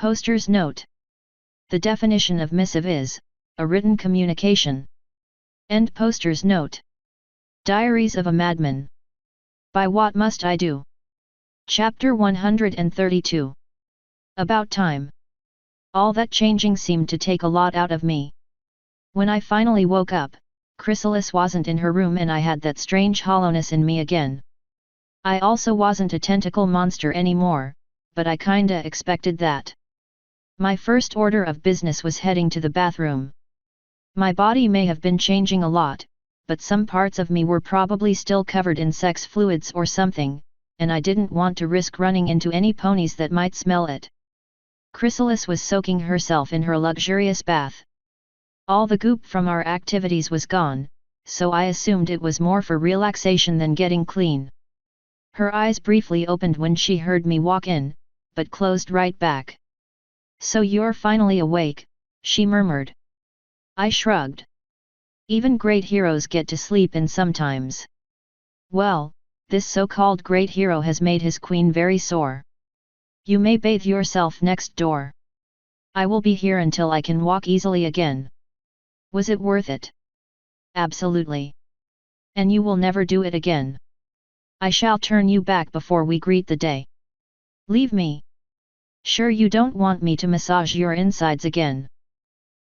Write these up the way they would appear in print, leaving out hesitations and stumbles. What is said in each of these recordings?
Poster's note. The definition of missive is a written communication. End poster's note. Diaries of a Madman. By What Must I Do? Chapter 132. About time. All that changing seemed to take a lot out of me. When I finally woke up, Chrysalis wasn't in her room and I had that strange hollowness in me again. I also wasn't a tentacle monster anymore, but I kinda expected that. My first order of business was heading to the bathroom. My body may have been changing a lot, but some parts of me were probably still covered in sex fluids or something, and I didn't want to risk running into any ponies that might smell it. Chrysalis was soaking herself in her luxurious bath. All the goop from our activities was gone, so I assumed it was more for relaxation than getting clean. Her eyes briefly opened when she heard me walk in, but closed right back. "So you're finally awake," she murmured. I shrugged. Even great heroes get to sleep in sometimes. Well, this so-called great hero has made his queen very sore. "You may bathe yourself next door. I will be here until I can walk easily again." Was it worth it? Absolutely. And you will never do it again. I shall turn you back before we greet the day. Leave me. Sure you don't want me to massage your insides again?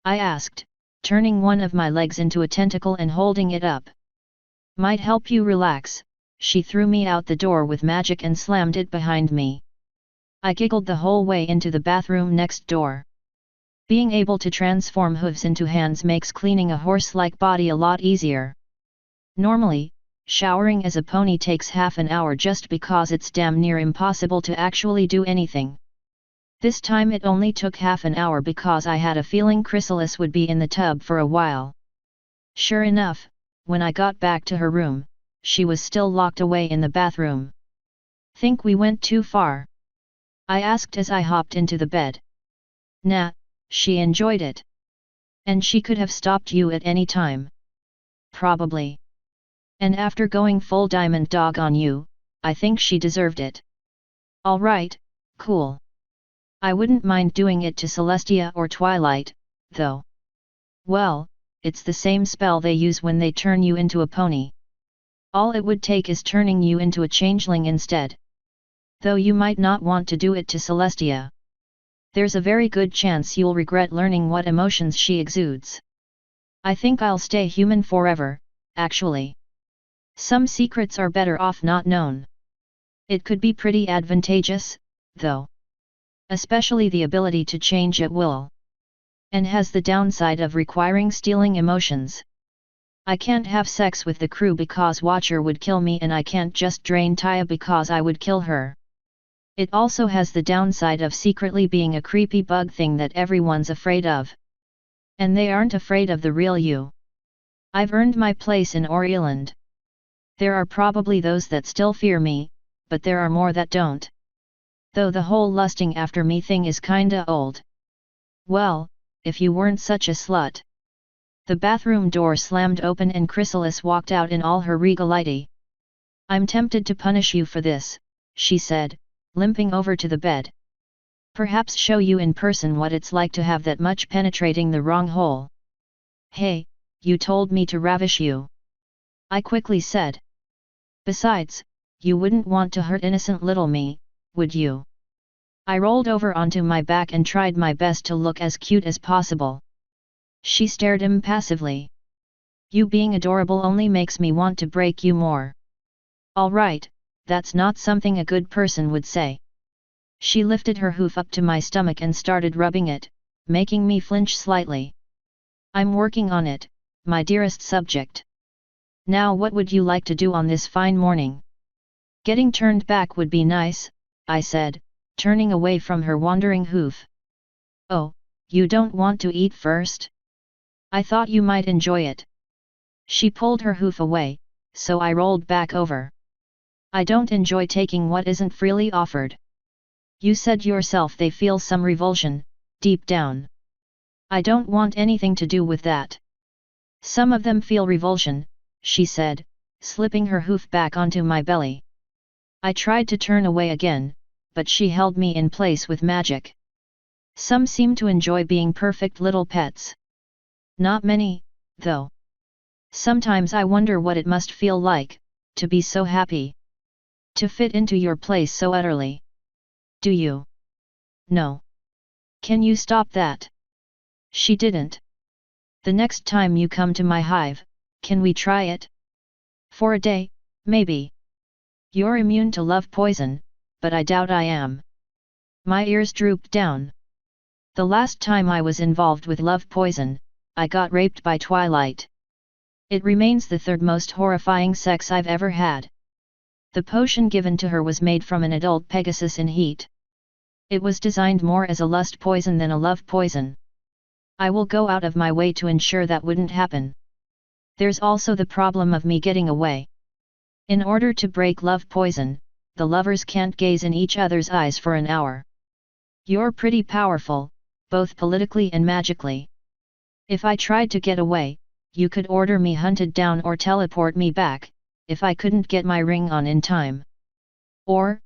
I asked, turning one of my legs into a tentacle and holding it up. Might help you relax. She threw me out the door with magic and slammed it behind me. I giggled the whole way into the bathroom next door. Being able to transform hooves into hands makes cleaning a horse-like body a lot easier. Normally, showering as a pony takes half an hour just because it's damn near impossible to actually do anything. This time it only took half an hour because I had a feeling Chrysalis would be in the tub for a while. Sure enough, when I got back to her room, she was still locked away in the bathroom. "Think we went too far?" I asked as I hopped into the bed. "Nah, she enjoyed it. And she could have stopped you at any time." "Probably. And after going full diamond dog on you, I think she deserved it." "Alright, cool. I wouldn't mind doing it to Celestia or Twilight, though." "Well, it's the same spell they use when they turn you into a pony. All it would take is turning you into a changeling instead. Though you might not want to do it to Celestia. There's a very good chance you'll regret learning what emotions she exudes." "I think I'll stay human forever, actually. Some secrets are better off not known. It could be pretty advantageous, though. Especially the ability to change at will. And has the downside of requiring stealing emotions. I can't have sex with the crew because Watcher would kill me and I can't just drain Taya because I would kill her. It also has the downside of secretly being a creepy bug thing that everyone's afraid of. And they aren't afraid of the real you. I've earned my place in Orieland. There are probably those that still fear me, but there are more that don't. Though the whole lusting after me thing is kinda old. Well, if you weren't such a slut." The bathroom door slammed open and Chrysalis walked out in all her regality. "I'm tempted to punish you for this," she said, limping over to the bed. "Perhaps show you in person what it's like to have that much penetrating the wrong hole." "Hey, you told me to ravish you," I quickly said. "Besides, you wouldn't want to hurt innocent little me, would you?" I rolled over onto my back and tried my best to look as cute as possible. She stared impassively. "You being adorable only makes me want to break you more." "Alright, that's not something a good person would say." She lifted her hoof up to my stomach and started rubbing it, making me flinch slightly. "I'm working on it, my dearest subject. Now what would you like to do on this fine morning?" "Getting turned back would be nice," I said, turning away from her wandering hoof. "Oh, you don't want to eat first? I thought you might enjoy it." She pulled her hoof away, so I rolled back over. "I don't enjoy taking what isn't freely offered. You said yourself they feel some revulsion, deep down. I don't want anything to do with that." "Some of them feel revulsion," she said, slipping her hoof back onto my belly. I tried to turn away again, but she held me in place with magic. Some seem to enjoy being perfect little pets. Not many, though. Sometimes I wonder what it must feel like, to be so happy. To fit into your place so utterly. Do you? No. Can you stop that? She didn't. The next time you come to my hive, can we try it? For a day, maybe. You're immune to love poison, but I doubt I am. My ears drooped down. The last time I was involved with love poison, I got raped by Twilight. It remains the third most horrifying sex I've ever had. The potion given to her was made from an adult Pegasus in heat. It was designed more as a lust poison than a love poison. I will go out of my way to ensure that wouldn't happen. There's also the problem of me getting away. In order to break love poison, the lovers can't gaze in each other's eyes for an hour. You're pretty powerful, both politically and magically. If I tried to get away, you could order me hunted down or teleport me back, if I couldn't get my ring on in time. Or,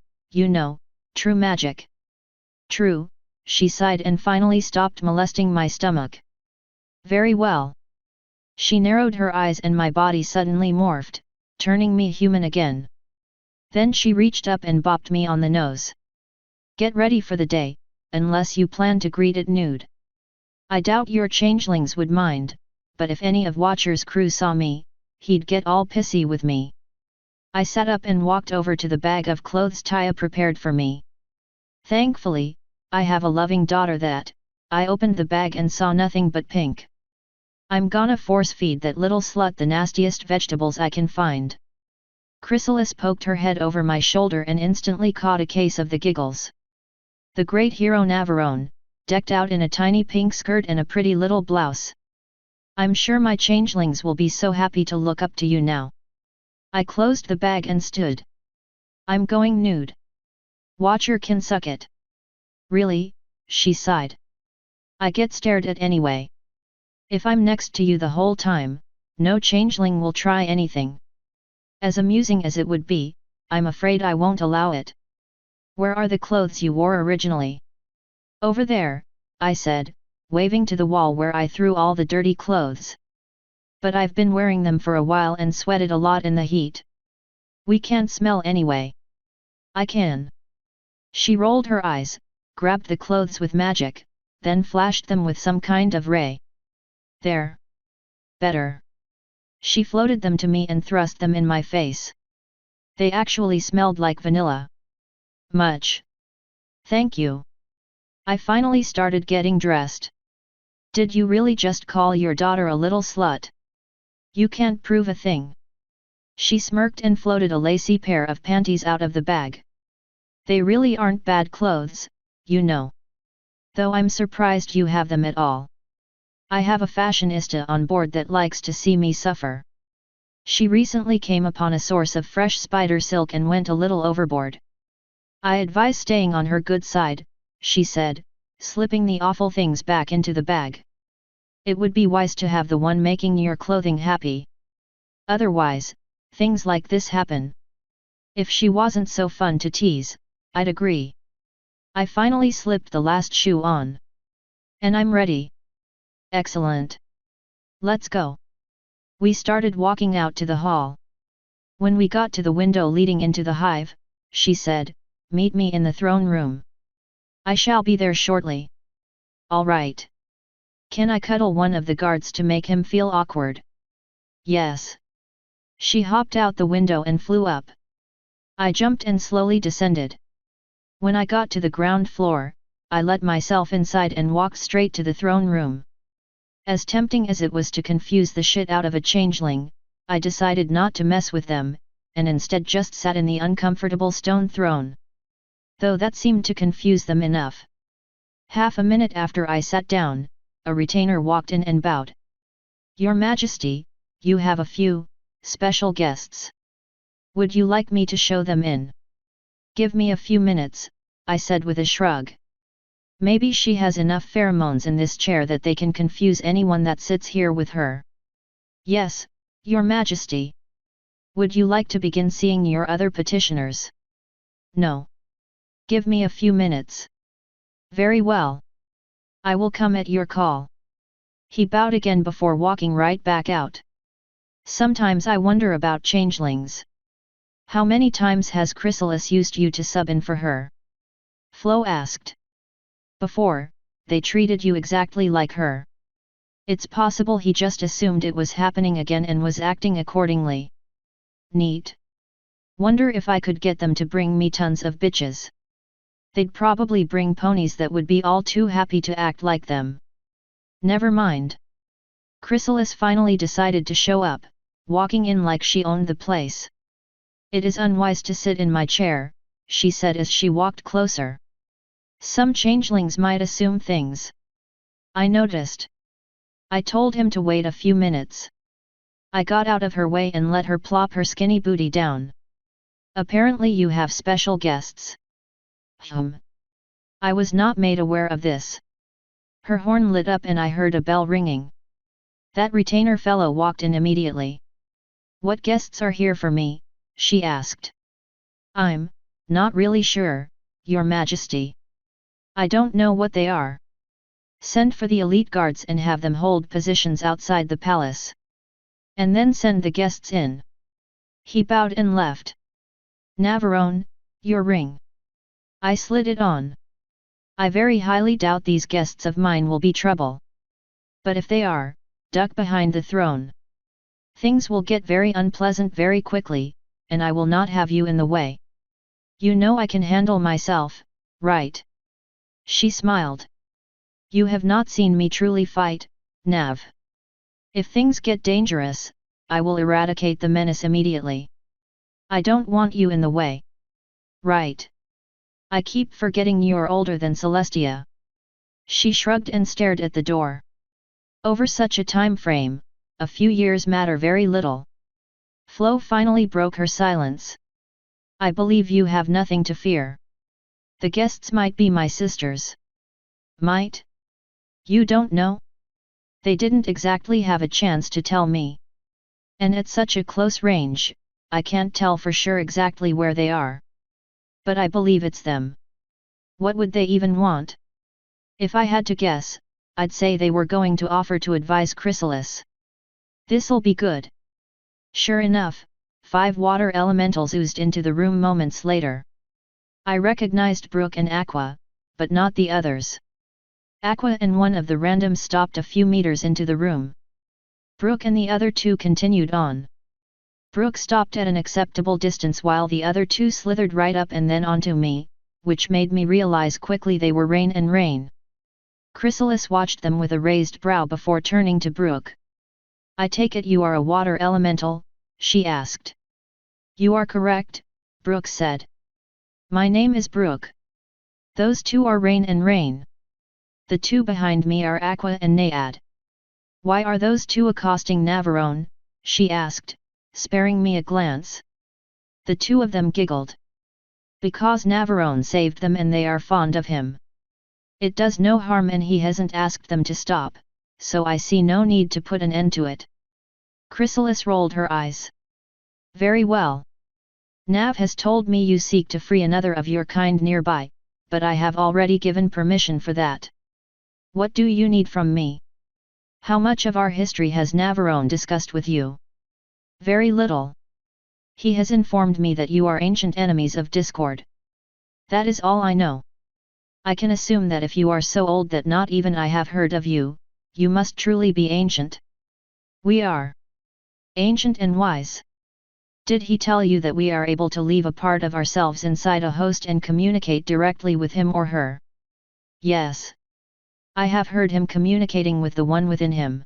true magic. True, she sighed and finally stopped molesting my stomach. Very well. She narrowed her eyes and my body suddenly morphed, turning me human again. Then she reached up and bopped me on the nose. Get ready for the day, unless you plan to greet it nude. I doubt your changelings would mind, but if any of Watcher's crew saw me, he'd get all pissy with me. I sat up and walked over to the bag of clothes Taya prepared for me. Thankfully, I have a loving daughter that, I opened the bag and saw nothing but pink. I'm gonna force feed that little slut the nastiest vegetables I can find. Chrysalis poked her head over my shoulder and instantly caught a case of the giggles. The great hero Navarone, decked out in a tiny pink skirt and a pretty little blouse. I'm sure my changelings will be so happy to look up to you now. I closed the bag and stood. I'm going nude. Watcher can suck it. Really? She sighed. I get stared at anyway. If I'm next to you the whole time, no changeling will try anything. As amusing as it would be, I'm afraid I won't allow it. Where are the clothes you wore originally? Over there, I said, waving to the wall where I threw all the dirty clothes. But I've been wearing them for a while and sweated a lot in the heat. We can't smell anyway. I can. She rolled her eyes, grabbed the clothes with magic, then flashed them with some kind of ray. There. Better. She floated them to me and thrust them in my face. They actually smelled like vanilla. Much. Thank you. I finally started getting dressed. Did you really just call your daughter a little slut? You can't prove a thing. She smirked and floated a lacy pair of panties out of the bag. They really aren't bad clothes, Though I'm surprised you have them at all. I have a fashionista on board that likes to see me suffer. She recently came upon a source of fresh spider silk and went a little overboard. I advise staying on her good side, she said, slipping the awful things back into the bag. It would be wise to have the one making your clothing happy. Otherwise, things like this happen. If she wasn't so fun to tease, I'd agree. I finally slipped the last shoe on. And I'm ready. Excellent. Let's go. We started walking out to the hall. When we got to the window leading into the hive, she said, "Meet me in the throne room. I shall be there shortly." All right. Can I cuddle one of the guards to make him feel awkward? Yes. She hopped out the window and flew up. I jumped and slowly descended. When I got to the ground floor, I let myself inside and walked straight to the throne room. As tempting as it was to confuse the shit out of a changeling, I decided not to mess with them, and instead just sat in the uncomfortable stone throne. Though that seemed to confuse them enough. Half a minute after I sat down, a retainer walked in and bowed. "Your Majesty, you have a few special guests. Would you like me to show them in?" "Give me a few minutes," I said with a shrug. Maybe she has enough pheromones in this chair that they can confuse anyone that sits here with her. "Yes, Your Majesty. Would you like to begin seeing your other petitioners?" "No. Give me a few minutes." "Very well. I will come at your call. He bowed again before walking right back out. Sometimes I wonder about changelings. How many times has Chrysalis used you to sub in for her? Flo asked. Before, they treated you exactly like her. It's possible he just assumed it was happening again and was acting accordingly. Neat. Wonder if I could get them to bring me tons of bitches. They'd probably bring ponies that would be all too happy to act like them. Never mind. Chrysalis finally decided to show up, walking in like she owned the place. It is unwise to sit in my chair, she said as she walked closer. Some changelings might assume things. I noticed. I told him to wait a few minutes. I got out of her way and let her plop her skinny booty down. Apparently you have special guests. I was not made aware of this. Her horn lit up and I heard a bell ringing. That retainer fellow walked in immediately. What guests are here for me? She asked. I'm not really sure, Your Majesty. I don't know what they are. Send for the elite guards and have them hold positions outside the palace. And then send the guests in. He bowed and left. Navarone, your ring. I slid it on. I very highly doubt these guests of mine will be trouble. But if they are, duck behind the throne. Things will get very unpleasant very quickly, and I will not have you in the way. You know I can handle myself, right? She smiled. You have not seen me truly fight, Nav. If things get dangerous, I will eradicate the menace immediately. I don't want you in the way. Right. I keep forgetting you're older than Celestia. She shrugged and stared at the door. Over such a time frame, a few years matter very little. Flo finally broke her silence. I believe you have nothing to fear. The guests might be my sisters. Might? You don't know? They didn't exactly have a chance to tell me. And at such a close range, I can't tell for sure exactly where they are. But I believe it's them. What would they even want? If I had to guess, I'd say they were going to offer to advise Chrysalis. This'll be good. Sure enough, 5 water elementals oozed into the room moments later. I recognized Brooke and Aqua, but not the others. Aqua and one of the randoms stopped a few meters into the room. Brooke and the other 2 continued on. Brooke stopped at an acceptable distance while the other 2 slithered right up and then onto me, which made me realize quickly they were Rain and Rain. Chrysalis watched them with a raised brow before turning to Brooke. I take it you are a water elemental, she asked. You are correct, Brooke said. My name is Brooke. Those 2 are Rain and Rain. The 2 behind me are Aqua and Nayad. Why are those 2 accosting Navarone? She asked, sparing me a glance. The 2 of them giggled. Because Navarone saved them and they are fond of him. It does no harm and he hasn't asked them to stop, so I see no need to put an end to it. Chrysalis rolled her eyes. Very well. Nav has told me you seek to free another of your kind nearby, but I have already given permission for that. What do you need from me? How much of our history has Navarone discussed with you? Very little. He has informed me that you are ancient enemies of Discord. That is all I know. I can assume that if you are so old that not even I have heard of you, you must truly be ancient. We are. Ancient and wise. Did he tell you that we are able to leave a part of ourselves inside a host and communicate directly with him or her? Yes. I have heard him communicating with the one within him.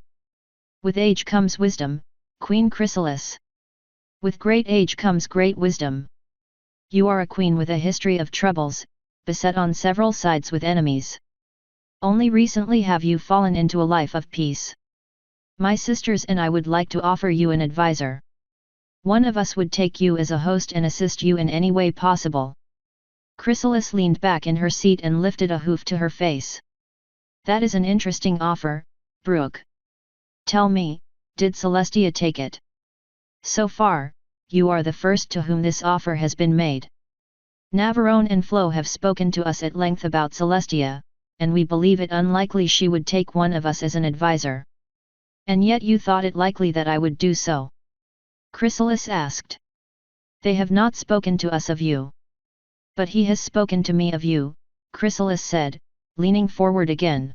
With age comes wisdom, Queen Chrysalis. With great age comes great wisdom. You are a queen with a history of troubles, beset on several sides with enemies. Only recently have you fallen into a life of peace. My sisters and I would like to offer you an advisor. One of us would take you as a host and assist you in any way possible. Chrysalis leaned back in her seat and lifted a hoof to her face. That is an interesting offer, Brooke. Tell me, did Celestia take it? So far, you are the first to whom this offer has been made. Navarone and Flo have spoken to us at length about Celestia, and we believe it unlikely she would take one of us as an advisor. And yet you thought it likely that I would do so? Chrysalis asked. They have not spoken to us of you. But he has spoken to me of you, Chrysalis said, leaning forward again.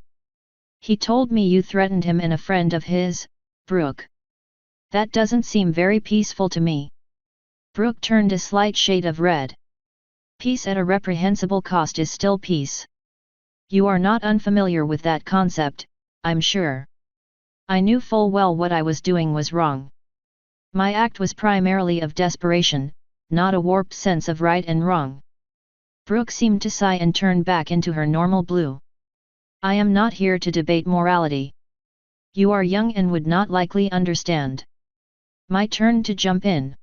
He told me you threatened him and a friend of his, Brooke. That doesn't seem very peaceful to me. Brooke turned a slight shade of red. Peace at a reprehensible cost is still peace. You are not unfamiliar with that concept, I'm sure. I knew full well what I was doing was wrong. My act was primarily of desperation, not a warped sense of right and wrong. Brooke seemed to sigh and turn back into her normal blue. I am not here to debate morality. You are young and would not likely understand. My turn to jump in.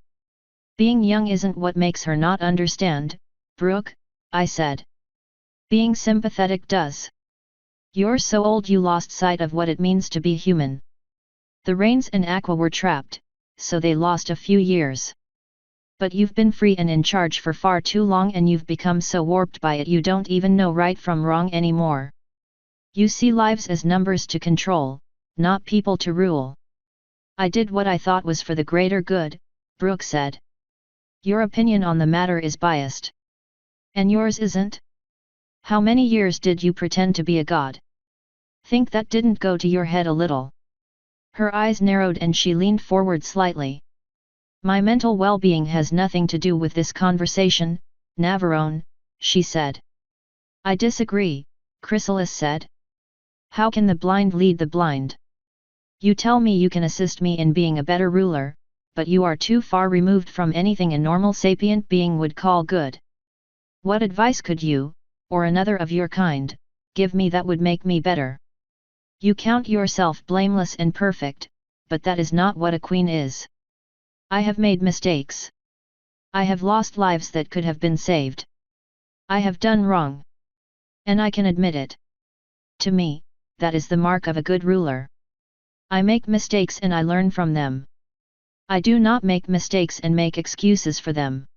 Being young isn't what makes her not understand, Brooke, I said. Being sympathetic does. You're so old you lost sight of what it means to be human. The Rains and Aqua were trapped, so they lost a few years. But you've been free and in charge for far too long and you've become so warped by it you don't even know right from wrong anymore. You see lives as numbers to control, not people to rule. I did what I thought was for the greater good, Brooke said. Your opinion on the matter is biased. And yours isn't? How many years did you pretend to be a god? Think that didn't go to your head a little? Her eyes narrowed and she leaned forward slightly. My mental well-being has nothing to do with this conversation, Navarone, she said. I disagree, Chrysalis said. How can the blind lead the blind? You tell me you can assist me in being a better ruler, but you are too far removed from anything a normal sapient being would call good. What advice could you, or another of your kind, give me that would make me better? You count yourself blameless and perfect, but that is not what a queen is. I have made mistakes. I have lost lives that could have been saved. I have done wrong. And I can admit it. To me, that is the mark of a good ruler. I make mistakes and I learn from them. I do not make mistakes and make excuses for them.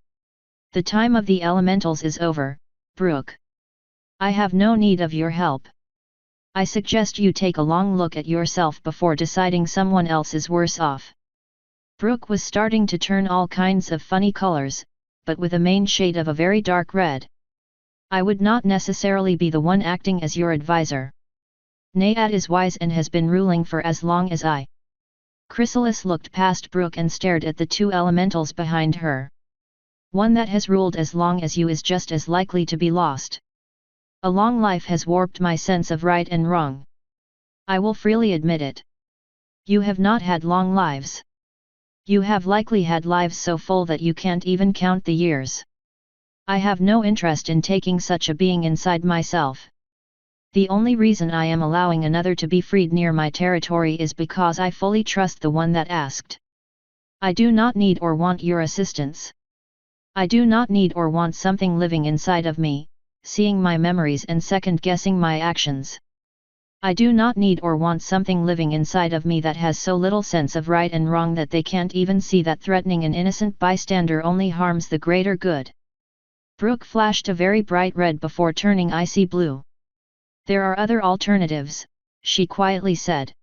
The time of the elementals is over, Brooke. I have no need of your help. I suggest you take a long look at yourself before deciding someone else is worse off. Brooke was starting to turn all kinds of funny colors, but with a main shade of a very dark red. I would not necessarily be the one acting as your advisor. Nayad is wise and has been ruling for as long as I. Chrysalis looked past Brooke and stared at the two elementals behind her. One that has ruled as long as you is just as likely to be lost. A long life has warped my sense of right and wrong. I will freely admit it. You have not had long lives. You have likely had lives so full that you can't even count the years. I have no interest in taking such a being inside myself. The only reason I am allowing another to be freed near my territory is because I fully trust the one that asked. I do not need or want your assistance. I do not need or want something living inside of me, seeing my memories and second-guessing my actions. I do not need or want something living inside of me that has so little sense of right and wrong that they can't even see that threatening an innocent bystander only harms the greater good. Brooke flashed a very bright red before turning icy blue. There are other alternatives, she quietly said.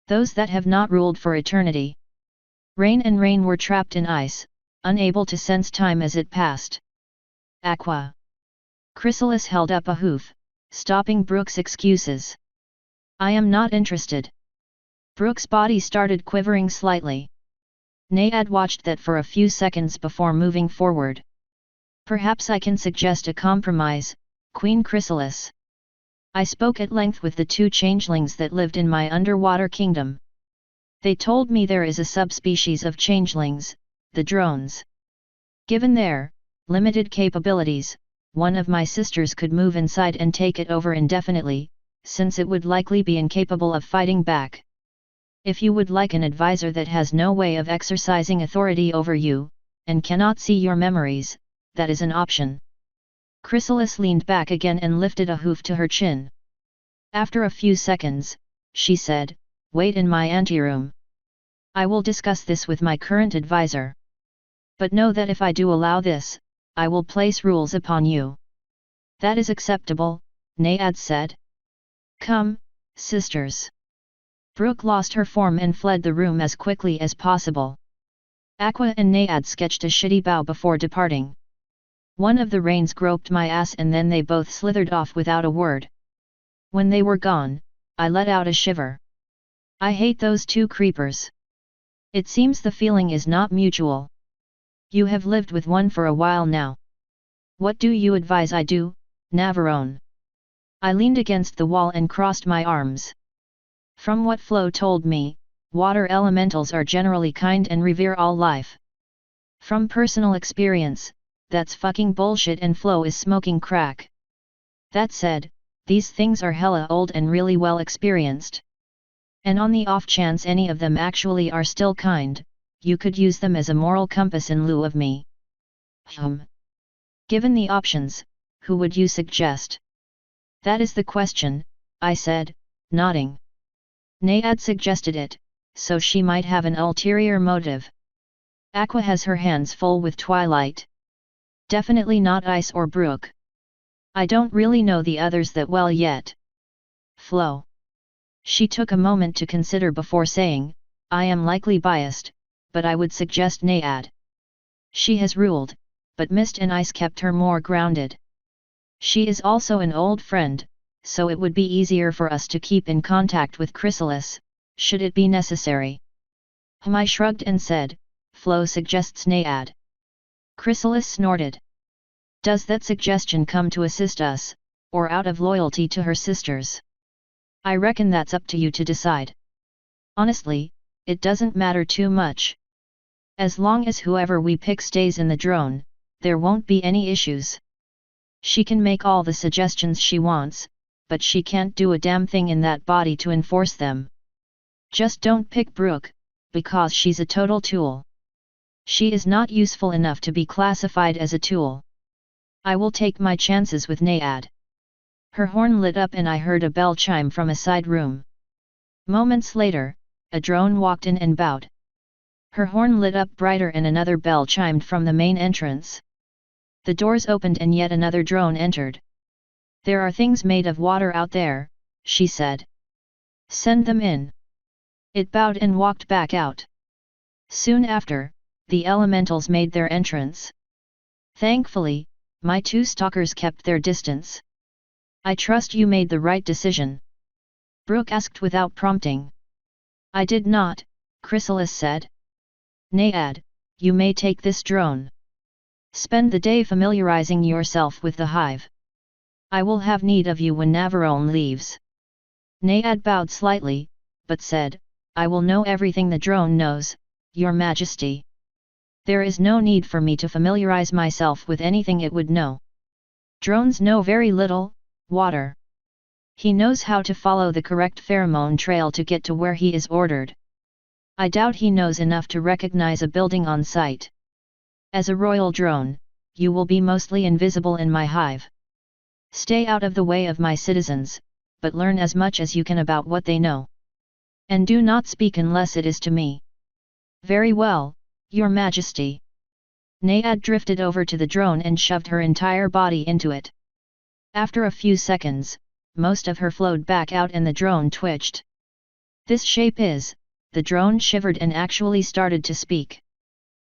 Those that have not ruled for eternity. Rain and Rain were trapped in ice, unable to sense time as it passed. Aqua. Chrysalis held up a hoof, stopping Brooke's excuses. I am not interested. Brooke's body started quivering slightly. Nayad watched that for a few seconds before moving forward. Perhaps I can suggest a compromise, Queen Chrysalis. I spoke at length with the two changelings that lived in my underwater kingdom. They told me there is a subspecies of changelings, the drones. Given their limited capabilities, one of my sisters could move inside and take it over indefinitely, since it would likely be incapable of fighting back. If you would like an advisor that has no way of exercising authority over you, and cannot see your memories, that is an option. Chrysalis leaned back again and lifted a hoof to her chin. After a few seconds, she said, wait in my anteroom. I will discuss this with my current advisor. But know that if I do allow this, I will place rules upon you. That is acceptable, Nayad said. Come, sisters. Brooke lost her form and fled the room as quickly as possible. Aqua and Naiad sketched a shitty bow before departing. One of the rains groped my ass and then they both slithered off without a word. When they were gone, I let out a shiver. I hate those two creepers. It seems the feeling is not mutual. You have lived with one for a while now. What do you advise I do, Navarone? I leaned against the wall and crossed my arms. From what Flo told me, water elementals are generally kind and revere all life. From personal experience, that's fucking bullshit and Flo is smoking crack. That said, these things are hella old and really well experienced. And on the off chance any of them actually are still kind, you could use them as a moral compass in lieu of me. Given the options, who would you suggest? That is the question, I said, nodding. Naiad suggested it, so she might have an ulterior motive. Aqua has her hands full with Twilight. Definitely not Ice or Brooke. I don't really know the others that well yet. Flo. She took a moment to consider before saying, I am likely biased, but I would suggest Naiad. She has ruled, but Mist and Ice kept her more grounded. She is also an old friend, so it would be easier for us to keep in contact with Chrysalis, should it be necessary. I shrugged and said, Flo suggests Naiad. Chrysalis snorted. Does that suggestion come to assist us, or out of loyalty to her sisters? I reckon that's up to you to decide. Honestly, it doesn't matter too much. As long as whoever we pick stays in the drone, there won't be any issues. She can make all the suggestions she wants, but she can't do a damn thing in that body to enforce them. Just don't pick Brooke, because she's a total tool. She is not useful enough to be classified as a tool. I will take my chances with Naiad. Her horn lit up and I heard a bell chime from a side room. Moments later, a drone walked in and bowed. Her horn lit up brighter and another bell chimed from the main entrance. The doors opened and yet another drone entered. There are things made of water out there, she said. Send them in. It bowed and walked back out. Soon after, the elementals made their entrance. Thankfully, my two stalkers kept their distance. I trust you made the right decision. Brooke asked without prompting. I did not, Chrysalis said. Naiad, you may take this drone. Spend the day familiarizing yourself with the hive. I will have need of you when Navarone leaves. Naiad bowed slightly, but said, I will know everything the drone knows, Your Majesty. There is no need for me to familiarize myself with anything it would know. Drones know very little, water. He knows how to follow the correct pheromone trail to get to where he is ordered. I doubt he knows enough to recognize a building on sight. As a royal drone, you will be mostly invisible in my hive. Stay out of the way of my citizens, but learn as much as you can about what they know. And do not speak unless it is to me. Very well, Your Majesty. Naiad drifted over to the drone and shoved her entire body into it. After a few seconds, most of her flowed back out and the drone twitched. This shape is, the drone shivered and actually started to speak.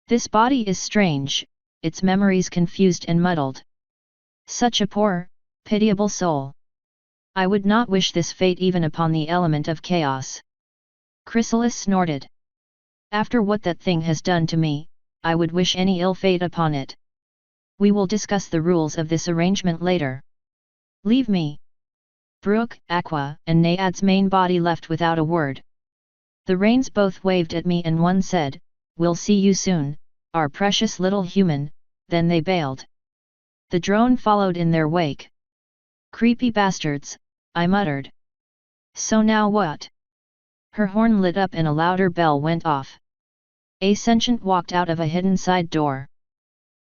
This body is strange, its memories confused and muddled. Such a poor, pitiable soul. I would not wish this fate even upon the element of chaos. Chrysalis snorted. After what that thing has done to me, I would wish any ill fate upon it. We will discuss the rules of this arrangement later. Leave me. Brooke, Aqua, and Naiad's main body left without a word. The rains both waved at me and one said, We'll see you soon, our precious little human, then they bailed. The drone followed in their wake. Creepy bastards, I muttered. So now what? Her horn lit up and a louder bell went off. A sentient walked out of a hidden side door.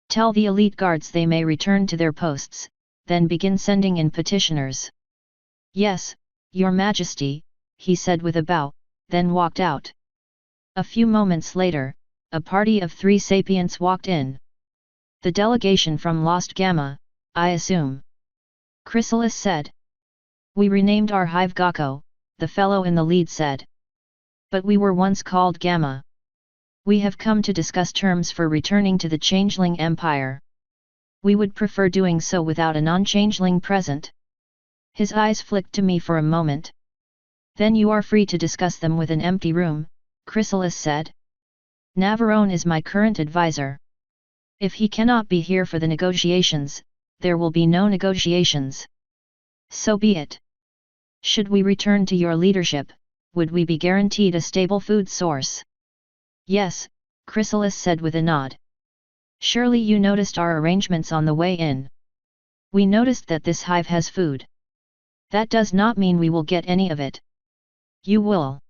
Tell the elite guards they may return to their posts, then begin sending in petitioners. Yes, Your Majesty, he said with a bow, then walked out. A few moments later, a party of 3 sapients walked in. The delegation from Lost Gamma, I assume. Chrysalis said. We renamed our hive Gakko, the fellow in the lead said. But we were once called Gamma. We have come to discuss terms for returning to the Changeling Empire. We would prefer doing so without a non-changeling present. His eyes flicked to me for a moment. Then you are free to discuss them with an empty room, Chrysalis said. Navarone is my current advisor. If he cannot be here for the negotiations, there will be no negotiations. So be it. Should we return to your leadership, would we be guaranteed a stable food source? Yes, Chrysalis said with a nod. Surely you noticed our arrangements on the way in. We noticed that this hive has food. That does not mean we will get any of it. You will.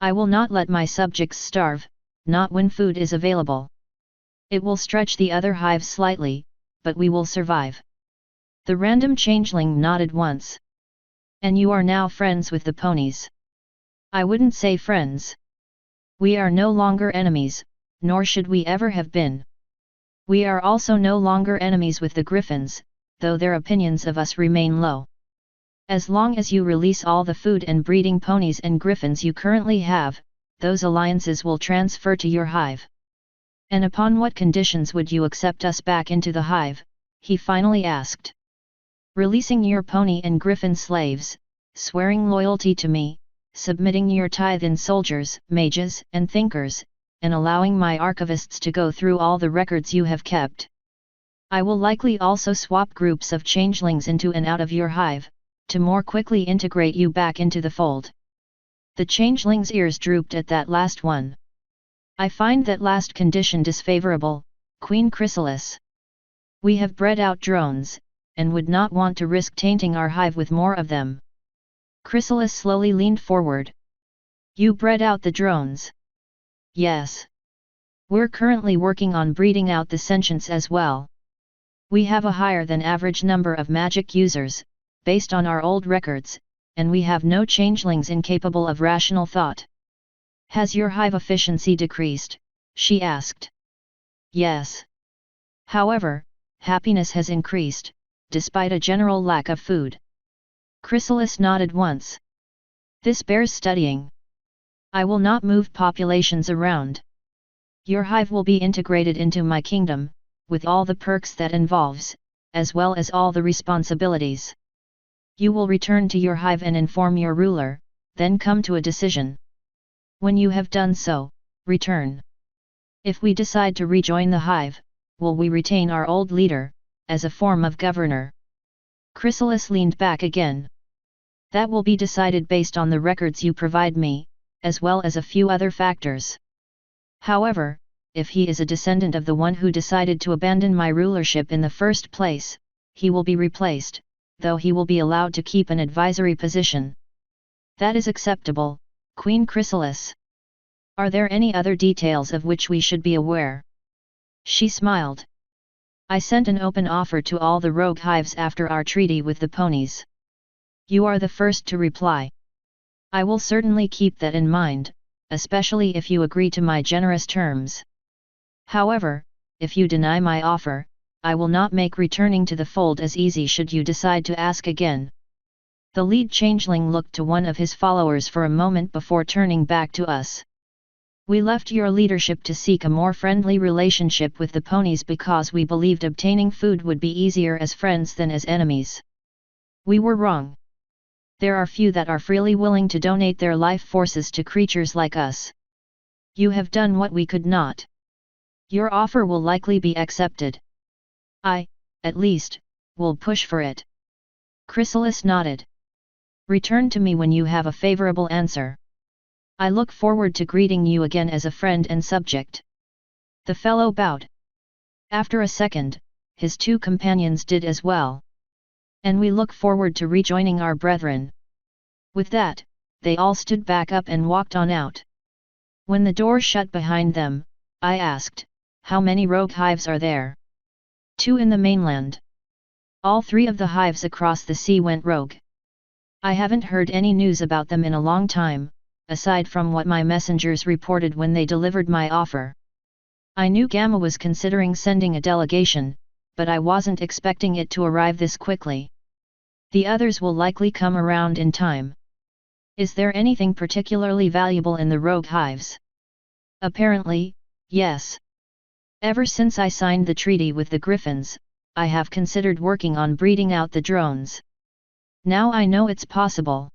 I will not let my subjects starve, not when food is available. It will stretch the other hives slightly, but we will survive. The random changeling nodded once. And you are now friends with the ponies. I wouldn't say friends. We are no longer enemies, nor should we ever have been. We are also no longer enemies with the griffins, though their opinions of us remain low. As long as you release all the food and breeding ponies and griffins you currently have, those alliances will transfer to your hive. And upon what conditions would you accept us back into the hive? He finally asked. Releasing your pony and griffin slaves, swearing loyalty to me, submitting your tithe in soldiers, mages, and thinkers, and allowing my archivists to go through all the records you have kept. I will likely also swap groups of changelings into and out of your hive, to more quickly integrate you back into the fold. The changeling's ears drooped at that last one. I find that last condition disfavorable, Queen Chrysalis. We have bred out drones, and would not want to risk tainting our hive with more of them. Chrysalis slowly leaned forward. You bred out the drones? Yes. We're currently working on breeding out the sentients as well. We have a higher than average number of magic users, based on our old records, and we have no changelings incapable of rational thought. Has your hive efficiency decreased? She asked. Yes. However, happiness has increased, despite a general lack of food. Chrysalis nodded once. This bears studying. I will not move populations around. Your hive will be integrated into my kingdom, with all the perks that involves, as well as all the responsibilities. You will return to your hive and inform your ruler, then come to a decision. When you have done so, return. If we decide to rejoin the hive, will we retain our old leader, as a form of governor? Chrysalis leaned back again. That will be decided based on the records you provide me, as well as a few other factors. However, if he is a descendant of the one who decided to abandon my rulership in the first place, he will be replaced, though he will be allowed to keep an advisory position. That is acceptable, Queen Chrysalis. Are there any other details of which we should be aware? She smiled. I sent an open offer to all the rogue hives after our treaty with the ponies. You are the first to reply. I will certainly keep that in mind, especially if you agree to my generous terms. However, if you deny my offer, I will not make returning to the fold as easy should you decide to ask again. The lead changeling looked to one of his followers for a moment before turning back to us. We left your leadership to seek a more friendly relationship with the ponies because we believed obtaining food would be easier as friends than as enemies. We were wrong. There are few that are freely willing to donate their life forces to creatures like us. You have done what we could not. Your offer will likely be accepted. I, at least, will push for it. Chrysalis nodded. Return to me when you have a favorable answer. I look forward to greeting you again as a friend and subject. The fellow bowed. After a second, his two companions did as well. And we look forward to rejoining our brethren. With that, they all stood back up and walked on out. When the door shut behind them, I asked, how many rogue hives are there? 2 in the mainland. All 3 of the hives across the sea went rogue. I haven't heard any news about them in a long time, aside from what my messengers reported when they delivered my offer. I knew Gamma was considering sending a delegation, but I wasn't expecting it to arrive this quickly. The others will likely come around in time. Is there anything particularly valuable in the rogue hives? Apparently, yes. Ever since I signed the treaty with the Griffins, I have considered working on breeding out the drones. Now I know it's possible.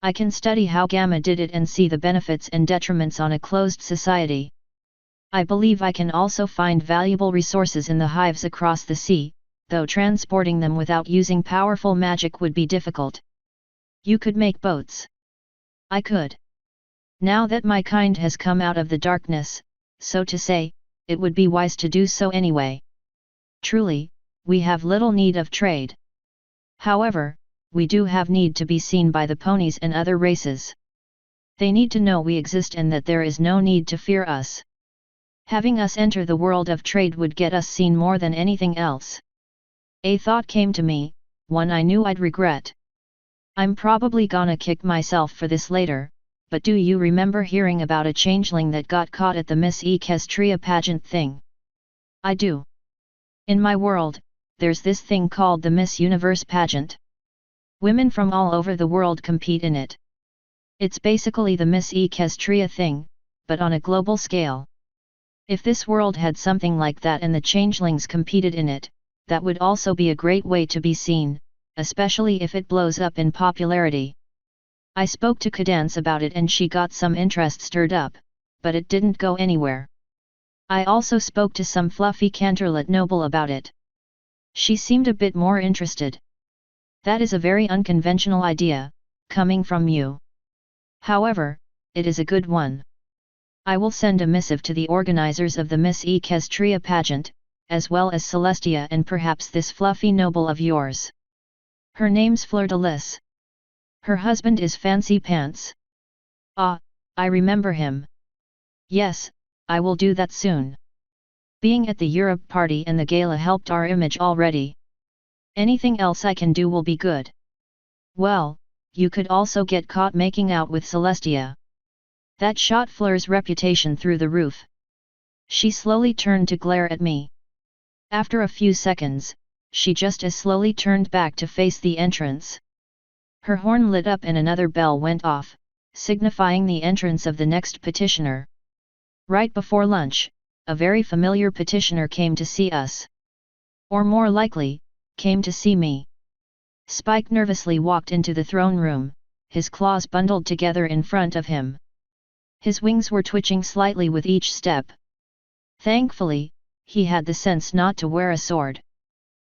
I can study how Gamma did it and see the benefits and detriments on a closed society. I believe I can also find valuable resources in the hives across the sea, though transporting them without using powerful magic would be difficult. You could make boats. I could. Now that my kind has come out of the darkness, so to say, it would be wise to do so anyway. Truly, we have little need of trade. However, we do have need to be seen by the ponies and other races. They need to know we exist and that there is no need to fear us. Having us enter the world of trade would get us seen more than anything else. A thought came to me, one I knew I'd regret. I'm probably gonna kick myself for this later, but do you remember hearing about a changeling that got caught at the Miss Equestria pageant thing? I do. In my world, there's this thing called the Miss Universe pageant. Women from all over the world compete in it. It's basically the Miss Equestria thing, but on a global scale. If this world had something like that and the changelings competed in it, that would also be a great way to be seen, especially if it blows up in popularity. I spoke to Cadence about it and she got some interest stirred up, but it didn't go anywhere. I also spoke to some fluffy Canterlet noble about it. She seemed a bit more interested. That is a very unconventional idea, coming from you. However, it is a good one. I will send a missive to the organizers of the Miss Equestria pageant, as well as Celestia and perhaps this fluffy noble of yours. Her name's Fleur-de-Lis. Her husband is Fancy Pants. Ah, I remember him. Yes, I will do that soon. Being at the Europe party and the gala helped our image already. Anything else I can do will be good. Well, you could also get caught making out with Celestia. That shot Fleur's reputation through the roof. She slowly turned to glare at me. After a few seconds, she just as slowly turned back to face the entrance. Her horn lit up and another bell went off, signifying the entrance of the next petitioner. Right before lunch, a very familiar petitioner came to see us. Or more likely, came to see me. Spike nervously walked into the throne room, his claws bundled together in front of him. His wings were twitching slightly with each step. Thankfully, he had the sense not to wear a sword.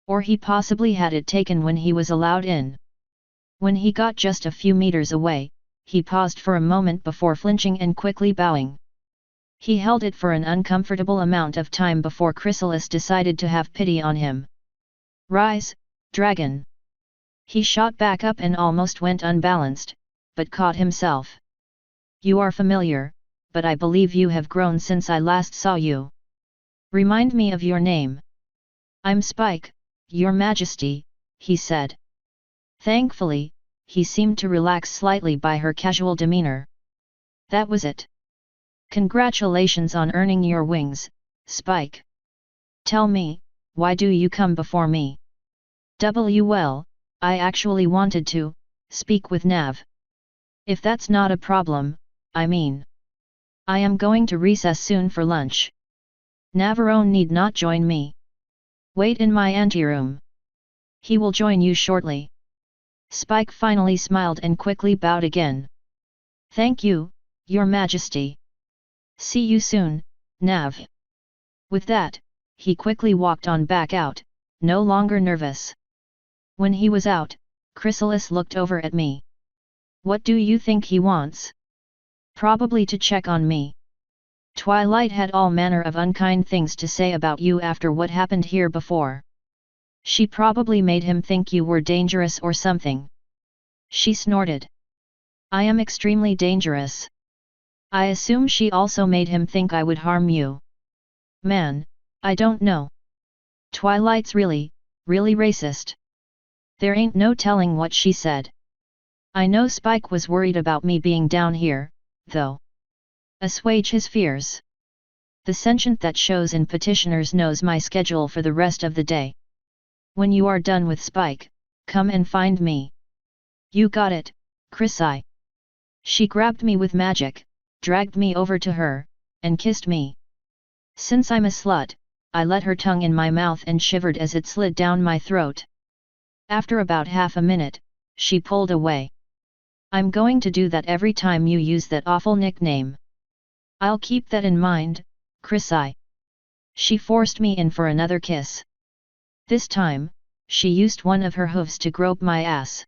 Or he possibly had it taken when he was allowed in. When he got just a few meters away, he paused for a moment before flinching and quickly bowing. He held it for an uncomfortable amount of time before Chrysalis decided to have pity on him. Rise, dragon! He shot back up and almost went unbalanced, but caught himself. You are familiar, but I believe you have grown since I last saw you. Remind me of your name. I'm Spike, Your Majesty, he said. Thankfully, he seemed to relax slightly by her casual demeanor. That was it. Congratulations on earning your wings, Spike. Tell me, why do you come before me? Well, I actually wanted to speak with Nav. If that's not a problem, I mean. I am going to recess soon for lunch. Navarone need not join me. Wait in my anteroom. He will join you shortly. Spike finally smiled and quickly bowed again. Thank you, Your Majesty. See you soon, Nav. With that, he quickly walked on back out, no longer nervous. When he was out, Chrysalis looked over at me. What do you think he wants? Probably to check on me. Twilight had all manner of unkind things to say about you after what happened here before. She probably made him think you were dangerous or something. She snorted. I am extremely dangerous. I assume she also made him think I would harm you. Man, I don't know. Twilight's really racist. There ain't no telling what she said. I know Spike was worried about me being down here, though. Assuage his fears. The sentient that shows in petitioners knows my schedule for the rest of the day. When you are done with Spike, come and find me. You got it, Chrissy. She grabbed me with magic, dragged me over to her, and kissed me. Since I'm a slut, I let her tongue in my mouth and shivered as it slid down my throat. After about half a minute, she pulled away. I'm going to do that every time you use that awful nickname. I'll keep that in mind, Chrissy. She forced me in for another kiss. This time, she used one of her hooves to grope my ass.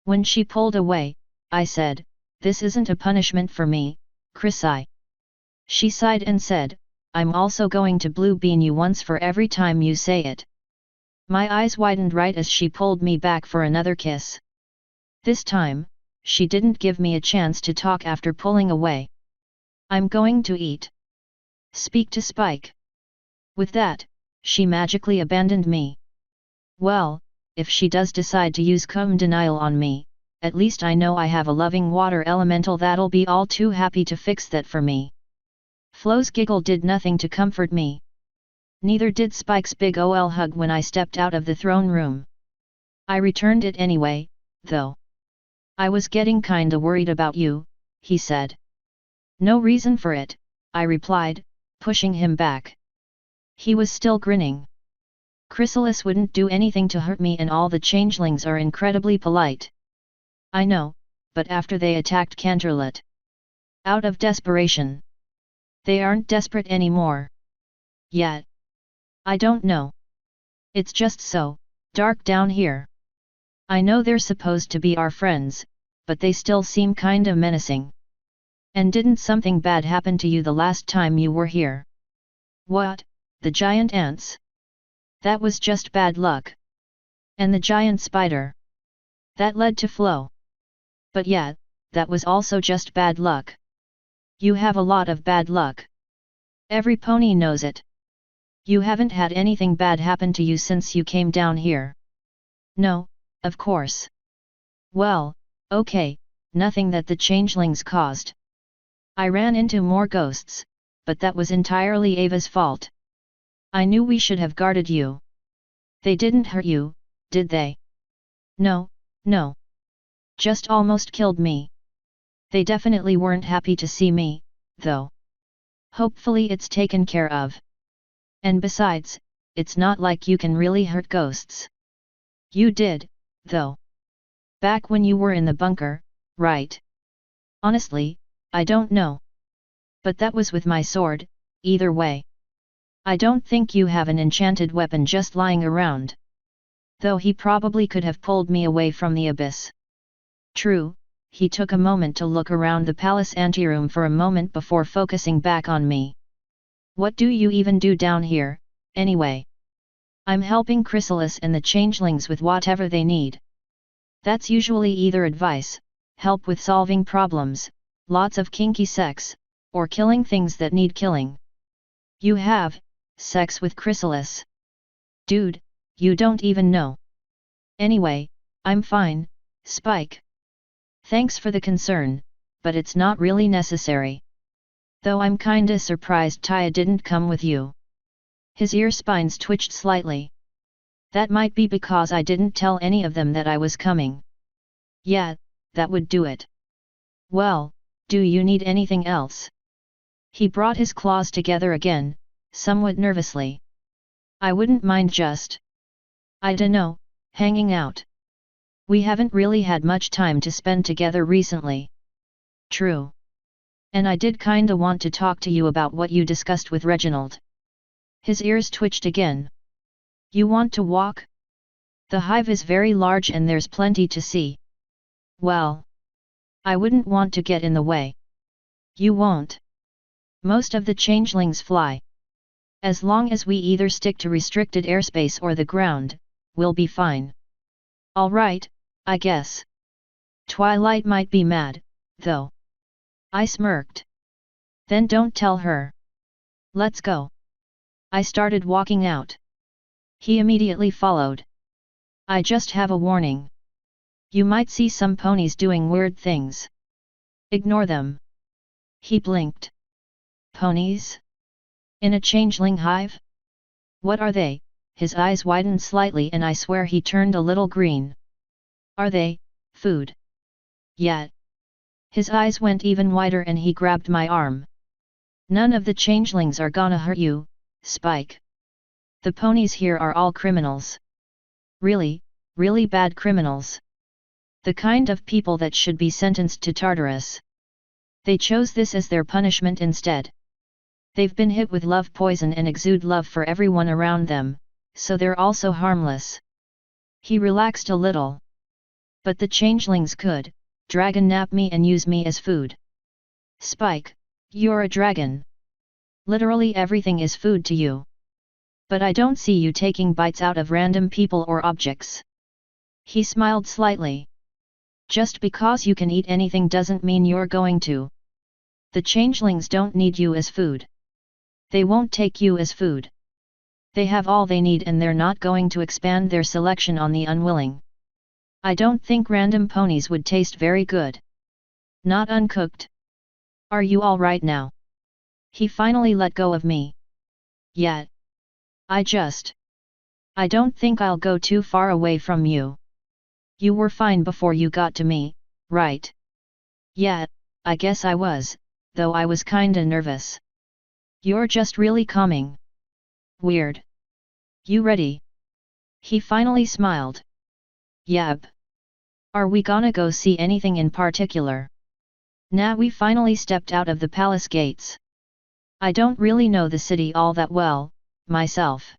When she pulled away, I said, "This isn't a punishment for me, Chrissy." She sighed and said, "I'm also going to blue bean you once for every time you say it." My eyes widened right as she pulled me back for another kiss. This time, she didn't give me a chance to talk after pulling away. "I'm going to eat. Speak to Spike." With that, she magically abandoned me. Well, if she does decide to use cum denial on me, at least I know I have a loving water elemental that'll be all too happy to fix that for me. Flo's giggle did nothing to comfort me. Neither did Spike's big ol' hug when I stepped out of the throne room. I returned it anyway, though. "I was getting kinda worried about you," he said. "No reason for it," I replied, pushing him back. He was still grinning. "Chrysalis wouldn't do anything to hurt me and all the changelings are incredibly polite." "I know, but after they attacked Canterlot. Out of desperation. They aren't desperate anymore. Yet. I don't know. It's just so dark down here. I know they're supposed to be our friends, but they still seem kinda menacing. And didn't something bad happen to you the last time you were here?" "What, the giant ants?" "That was just bad luck. And the giant spider? That led to Flo. But yeah, that was also just bad luck. You have a lot of bad luck. Every pony knows it. You haven't had anything bad happen to you since you came down here." "No, of course." "Well, okay, nothing that the changelings caused. I ran into more ghosts, but that was entirely Ava's fault. I knew we should have guarded you." "They didn't hurt you, did they?" "No, no. Just almost killed me. They definitely weren't happy to see me, though. Hopefully it's taken care of. And besides, it's not like you can really hurt ghosts." "You did, though. Back when you were in the bunker, right?" "Honestly, I don't know. But that was with my sword, either way. I don't think you have an enchanted weapon just lying around. Though he probably could have pulled me away from the abyss." True, he took a moment to look around the palace anteroom for a moment before focusing back on me. "What do you even do down here, anyway?" "I'm helping Chrysalis and the changelings with whatever they need. That's usually either advice, help with solving problems, lots of kinky sex, or killing things that need killing." "You have sex with Chrysalis? Dude, you don't even know." "Anyway, I'm fine, Spike. Thanks for the concern, but it's not really necessary. Though I'm kinda surprised Taya didn't come with you." His ear spines twitched slightly. "That might be because I didn't tell any of them that I was coming." "Yeah, that would do it." "Well, do you need anything else?" He brought his claws together again, somewhat nervously. "I wouldn't mind just, I dunno, hanging out. We haven't really had much time to spend together recently." "True. And I did kinda want to talk to you about what you discussed with Reginald." His ears twitched again. "You want to walk? The hive is very large and there's plenty to see." "Well, I wouldn't want to get in the way." "You won't. Most of the changelings fly. As long as we either stick to restricted airspace or the ground, we'll be fine." "All right, I guess. Twilight might be mad, though." I smirked. "Then don't tell her. Let's go." I started walking out. He immediately followed. "I just have a warning. You might see some ponies doing weird things. Ignore them." He blinked. "Ponies? In a changeling hive? What are they, his eyes widened slightly and I swear he turned a little green. Are they, food? Yet. His eyes went even wider and he grabbed my arm. None of the changelings are gonna hurt you, Spike. The ponies here are all criminals. Really, really bad criminals. The kind of people that should be sentenced to Tartarus. They chose this as their punishment instead. They've been hit with love poison and exude love for everyone around them, so they're also harmless. He relaxed a little. But the changelings could, dragon nap me and use me as food. Spike, you're a dragon. Literally everything is food to you. But I don't see you taking bites out of random people or objects. He smiled slightly. Just because you can eat anything doesn't mean you're going to. The changelings don't need you as food. They won't take you as food. They have all they need and they're not going to expand their selection on the unwilling. I don't think random ponies would taste very good. Not uncooked. Are you all right now? He finally let go of me. Yet. I don't think I'll go too far away from you. You were fine before you got to me, right? Yeah, I guess I was, though I was kinda nervous. You're just really calming. Weird. You ready? He finally smiled. Yep. Are we gonna go see anything in particular? Nah, we finally stepped out of the palace gates. I don't really know the city all that well, myself.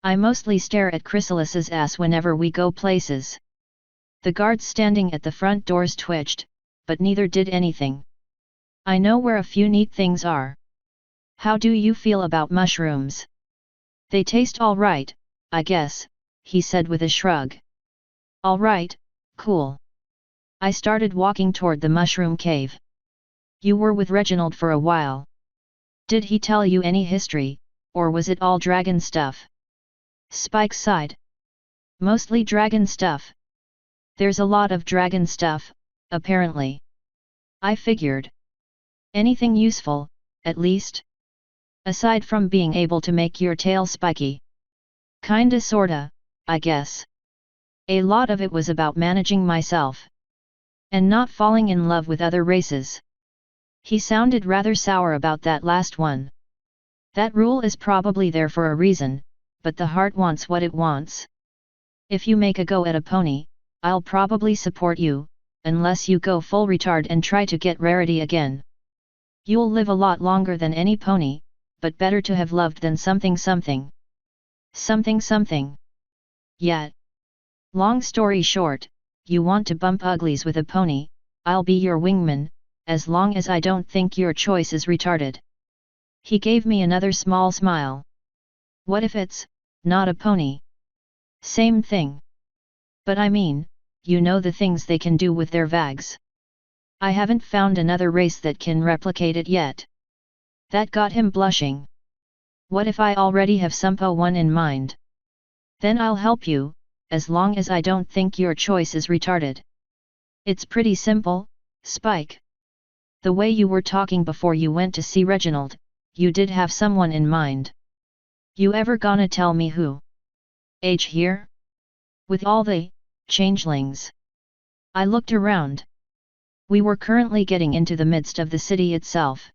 I mostly stare at Chrysalis's ass whenever we go places. The guards standing at the front doors twitched, but neither did anything. I know where a few neat things are. How do you feel about mushrooms? They taste all right, I guess, he said with a shrug. All right, cool. I started walking toward the mushroom cave. You were with Reginald for a while. Did he tell you any history, or was it all dragon stuff? Spike sighed. Mostly dragon stuff. There's a lot of dragon stuff, apparently. I figured. Anything useful, at least? Aside from being able to make your tail spiky. Kinda sorta, I guess. A lot of it was about managing myself. And not falling in love with other races. He sounded rather sour about that last one. That rule is probably there for a reason, but the heart wants what it wants. If you make a go at a pony, I'll probably support you, unless you go full retard and try to get rarity again. You'll live a lot longer than any pony, but better to have loved than something something. Something something. Yet. Long story short, you want to bump uglies with a pony, I'll be your wingman, as long as I don't think your choice is retarded. He gave me another small smile. What if it's not a pony? Same thing. But I mean, you know the things they can do with their vags. I haven't found another race that can replicate it yet. That got him blushing. What if I already have someone in mind? Then I'll help you, as long as I don't think your choice is retarded. It's pretty simple, Spike. The way you were talking before you went to see Reginald, you did have someone in mind. You ever gonna tell me who? Age here? With all the changelings. I looked around. We were currently getting into the midst of the city itself.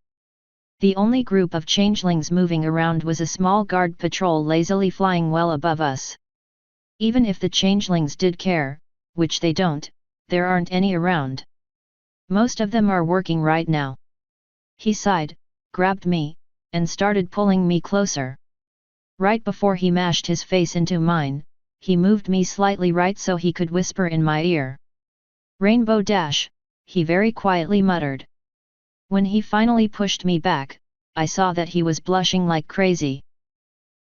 The only group of changelings moving around was a small guard patrol lazily flying well above us. Even if the changelings did care, which they don't, there aren't any around. Most of them are working right now. He sighed, grabbed me, and started pulling me closer. Right before he mashed his face into mine, he moved me slightly right so he could whisper in my ear. Rainbow Dash, he very quietly muttered. When he finally pushed me back, I saw that he was blushing like crazy.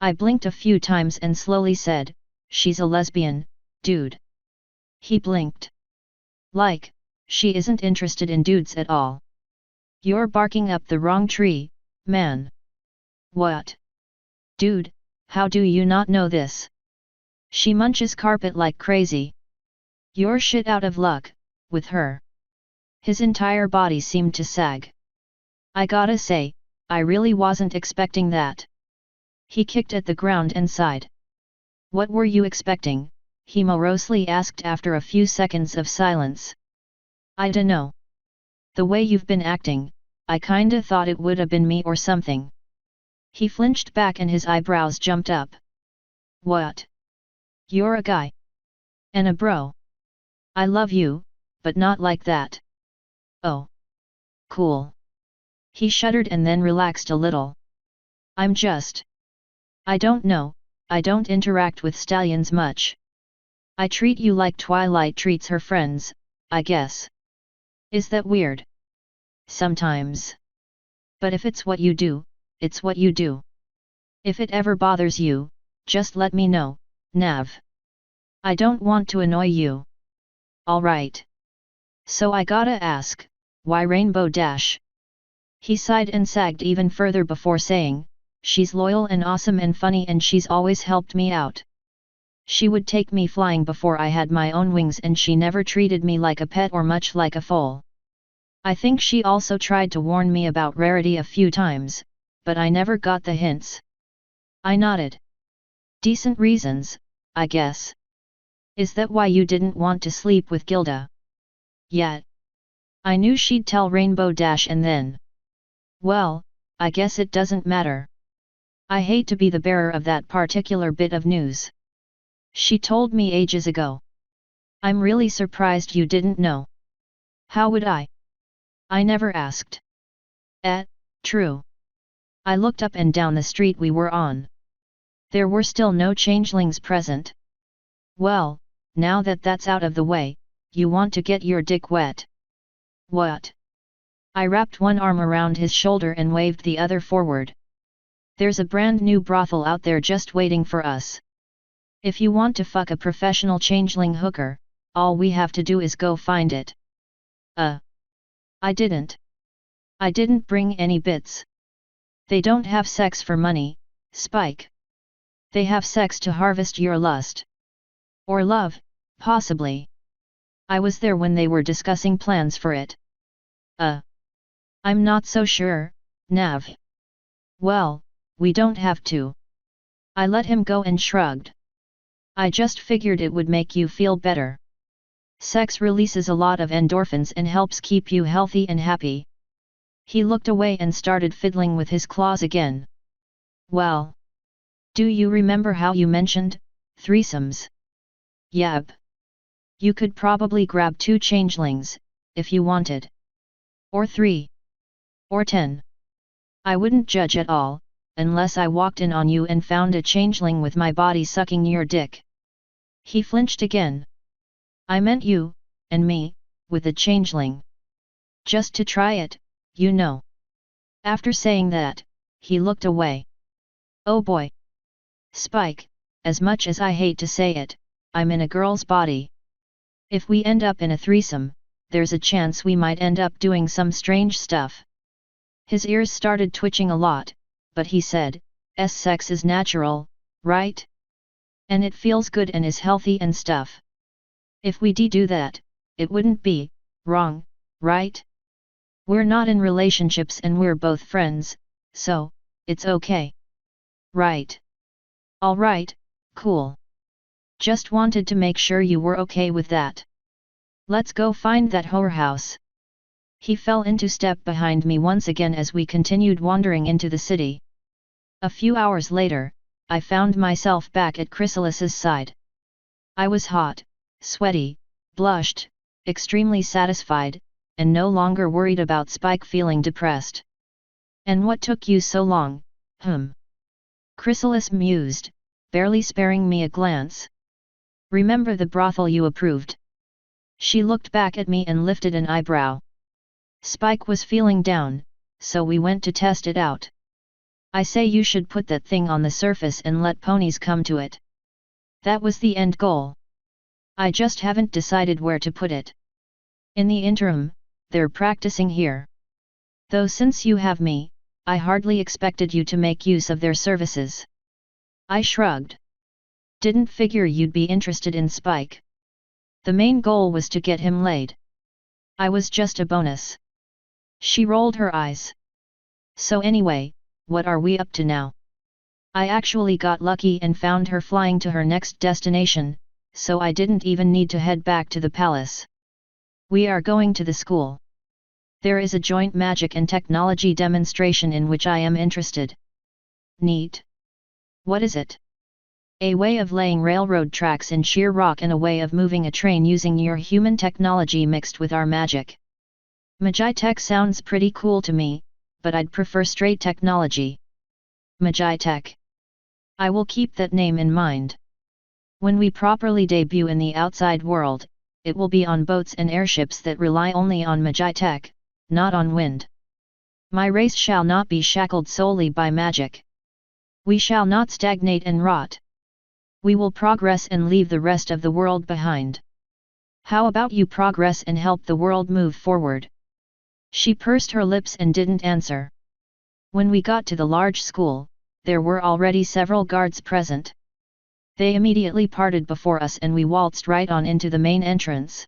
I blinked a few times and slowly said, "She's a lesbian, dude." He blinked. Like, she isn't interested in dudes at all. You're barking up the wrong tree, man. What? Dude, how do you not know this? She munches carpet like crazy. You're shit out of luck, with her. His entire body seemed to sag. I gotta say, I really wasn't expecting that. He kicked at the ground and sighed. What were you expecting? He morosely asked after a few seconds of silence. I dunno. The way you've been acting, I kinda thought it would have been me or something. He flinched back and his eyebrows jumped up. What? You're a guy. And a bro. I love you, but not like that. Oh. Cool. He shuddered and then relaxed a little. I'm just. I don't know, I don't interact with stallions much. I treat you like Twilight treats her friends, I guess. Is that weird? Sometimes. But if it's what you do, it's what you do. If it ever bothers you, just let me know, Nav. I don't want to annoy you. Alright. So I gotta ask, why Rainbow Dash? He sighed and sagged even further before saying, she's loyal and awesome and funny and she's always helped me out. She would take me flying before I had my own wings and she never treated me like a pet or much like a foal. I think she also tried to warn me about Rarity a few times, but I never got the hints. I nodded. Decent reasons, I guess. Is that why you didn't want to sleep with Gilda? Yet. I knew she'd tell Rainbow Dash and then. Well, I guess it doesn't matter. I hate to be the bearer of that particular bit of news. She told me ages ago. I'm really surprised you didn't know. How would I? I never asked. True. I looked up and down the street we were on. There were still no changelings present. Well, now that that's out of the way, you want to get your dick wet. What? I wrapped one arm around his shoulder and waved the other forward. There's a brand new brothel out there just waiting for us. If you want to fuck a professional changeling hooker, all we have to do is go find it. I didn't. I didn't bring any bits. They don't have sex for money, Spike. They have sex to harvest your lust. Or love, possibly. I was there when they were discussing plans for it. I'm not so sure, Nav. Well, we don't have to. I let him go and shrugged. I just figured it would make you feel better. Sex releases a lot of endorphins and helps keep you healthy and happy. He looked away and started fiddling with his claws again. Well. Do you remember how you mentioned threesomes? Yep. You could probably grab 2 changelings, if you wanted. Or 3. Or 10. I wouldn't judge at all, unless I walked in on you and found a changeling with my body sucking your dick. He flinched again. I meant you, and me, with a changeling. Just to try it, you know. After saying that, he looked away. Oh boy. Spike, as much as I hate to say it, I'm in a girl's body. If we end up in a threesome, there's a chance we might end up doing some strange stuff. His ears started twitching a lot, but he said, sex is natural, right? And it feels good and is healthy and stuff. If we do that, it wouldn't be wrong, right? We're not in relationships and we're both friends, so it's okay. Right. Alright, cool. Just wanted to make sure you were okay with that. Let's go find that whorehouse. He fell into step behind me once again as we continued wandering into the city. A few hours later, I found myself back at Chrysalis's side. I was hot, sweaty, blushed, extremely satisfied, and no longer worried about Spike feeling depressed. And what took you so long, Chrysalis mused, barely sparing me a glance. Remember the brothel you approved? She looked back at me and lifted an eyebrow. Spike was feeling down, so we went to test it out. I say you should put that thing on the surface and let ponies come to it. That was the end goal. I just haven't decided where to put it. In the interim, they're practicing here. Though since you have me, I hardly expected you to make use of their services. I shrugged. Didn't figure you'd be interested in Spike. The main goal was to get him laid. I was just a bonus. She rolled her eyes. So anyway, what are we up to now? I actually got lucky and found her flying to her next destination, so I didn't even need to head back to the palace. We are going to the school. There is a joint magic and technology demonstration in which I am interested. Neat. What is it? A way of laying railroad tracks in sheer rock and a way of moving a train using your human technology mixed with our magic. Magi Tech sounds pretty cool to me, but I'd prefer straight technology. Magi Tech. I will keep that name in mind. When we properly debut in the outside world, it will be on boats and airships that rely only on Magi Tech, not on wind. My race shall not be shackled solely by magic. We shall not stagnate and rot. We will progress and leave the rest of the world behind. How about you progress and help the world move forward? She pursed her lips and didn't answer. When we got to the large school, there were already several guards present. They immediately parted before us and we waltzed right on into the main entrance.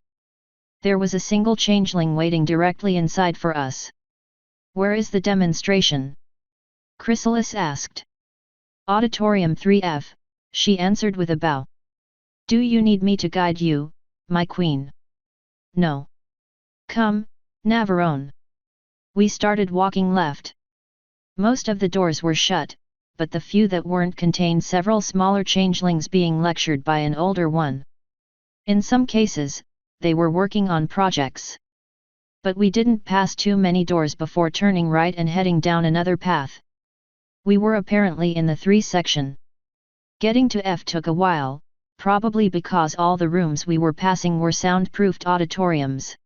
There was a single changeling waiting directly inside for us. Where is the demonstration? Chrysalis asked. Auditorium 3F, she answered with a bow. Do you need me to guide you, my queen? No. Come, Navarone. We started walking left. Most of the doors were shut, but the few that weren't contained several smaller changelings being lectured by an older one. In some cases, they were working on projects. But we didn't pass too many doors before turning right and heading down another path. We were apparently in the 3 section. Getting to F took a while, probably because all the rooms we were passing were soundproofed auditoriums.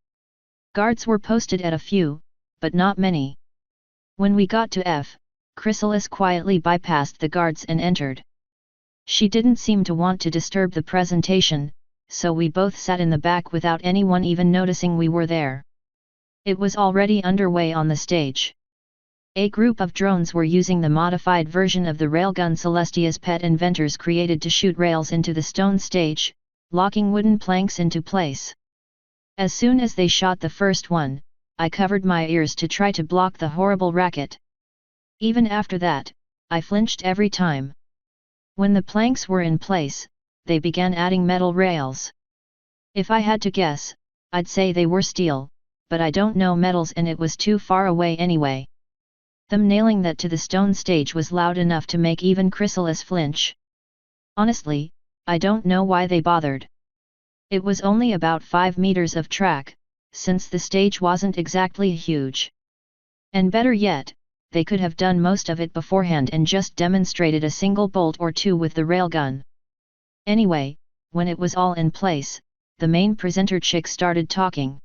Guards were posted at a few, but not many. When we got to F, Chrysalis quietly bypassed the guards and entered. She didn't seem to want to disturb the presentation, so we both sat in the back without anyone even noticing we were there. It was already underway on the stage. A group of drones were using the modified version of the railgun Celestia's pet inventors created to shoot rails into the stone stage, locking wooden planks into place. As soon as they shot the first one, I covered my ears to try to block the horrible racket. Even after that, I flinched every time. When the planks were in place, they began adding metal rails. If I had to guess, I'd say they were steel, but I don't know metals and it was too far away anyway. Them nailing that to the stone stage was loud enough to make even Chrysalis flinch. Honestly, I don't know why they bothered. It was only about 5 meters of track, since the stage wasn't exactly huge. And better yet, they could have done most of it beforehand and just demonstrated a single bolt or two with the railgun. Anyway, when it was all in place, the main presenter chick started talking.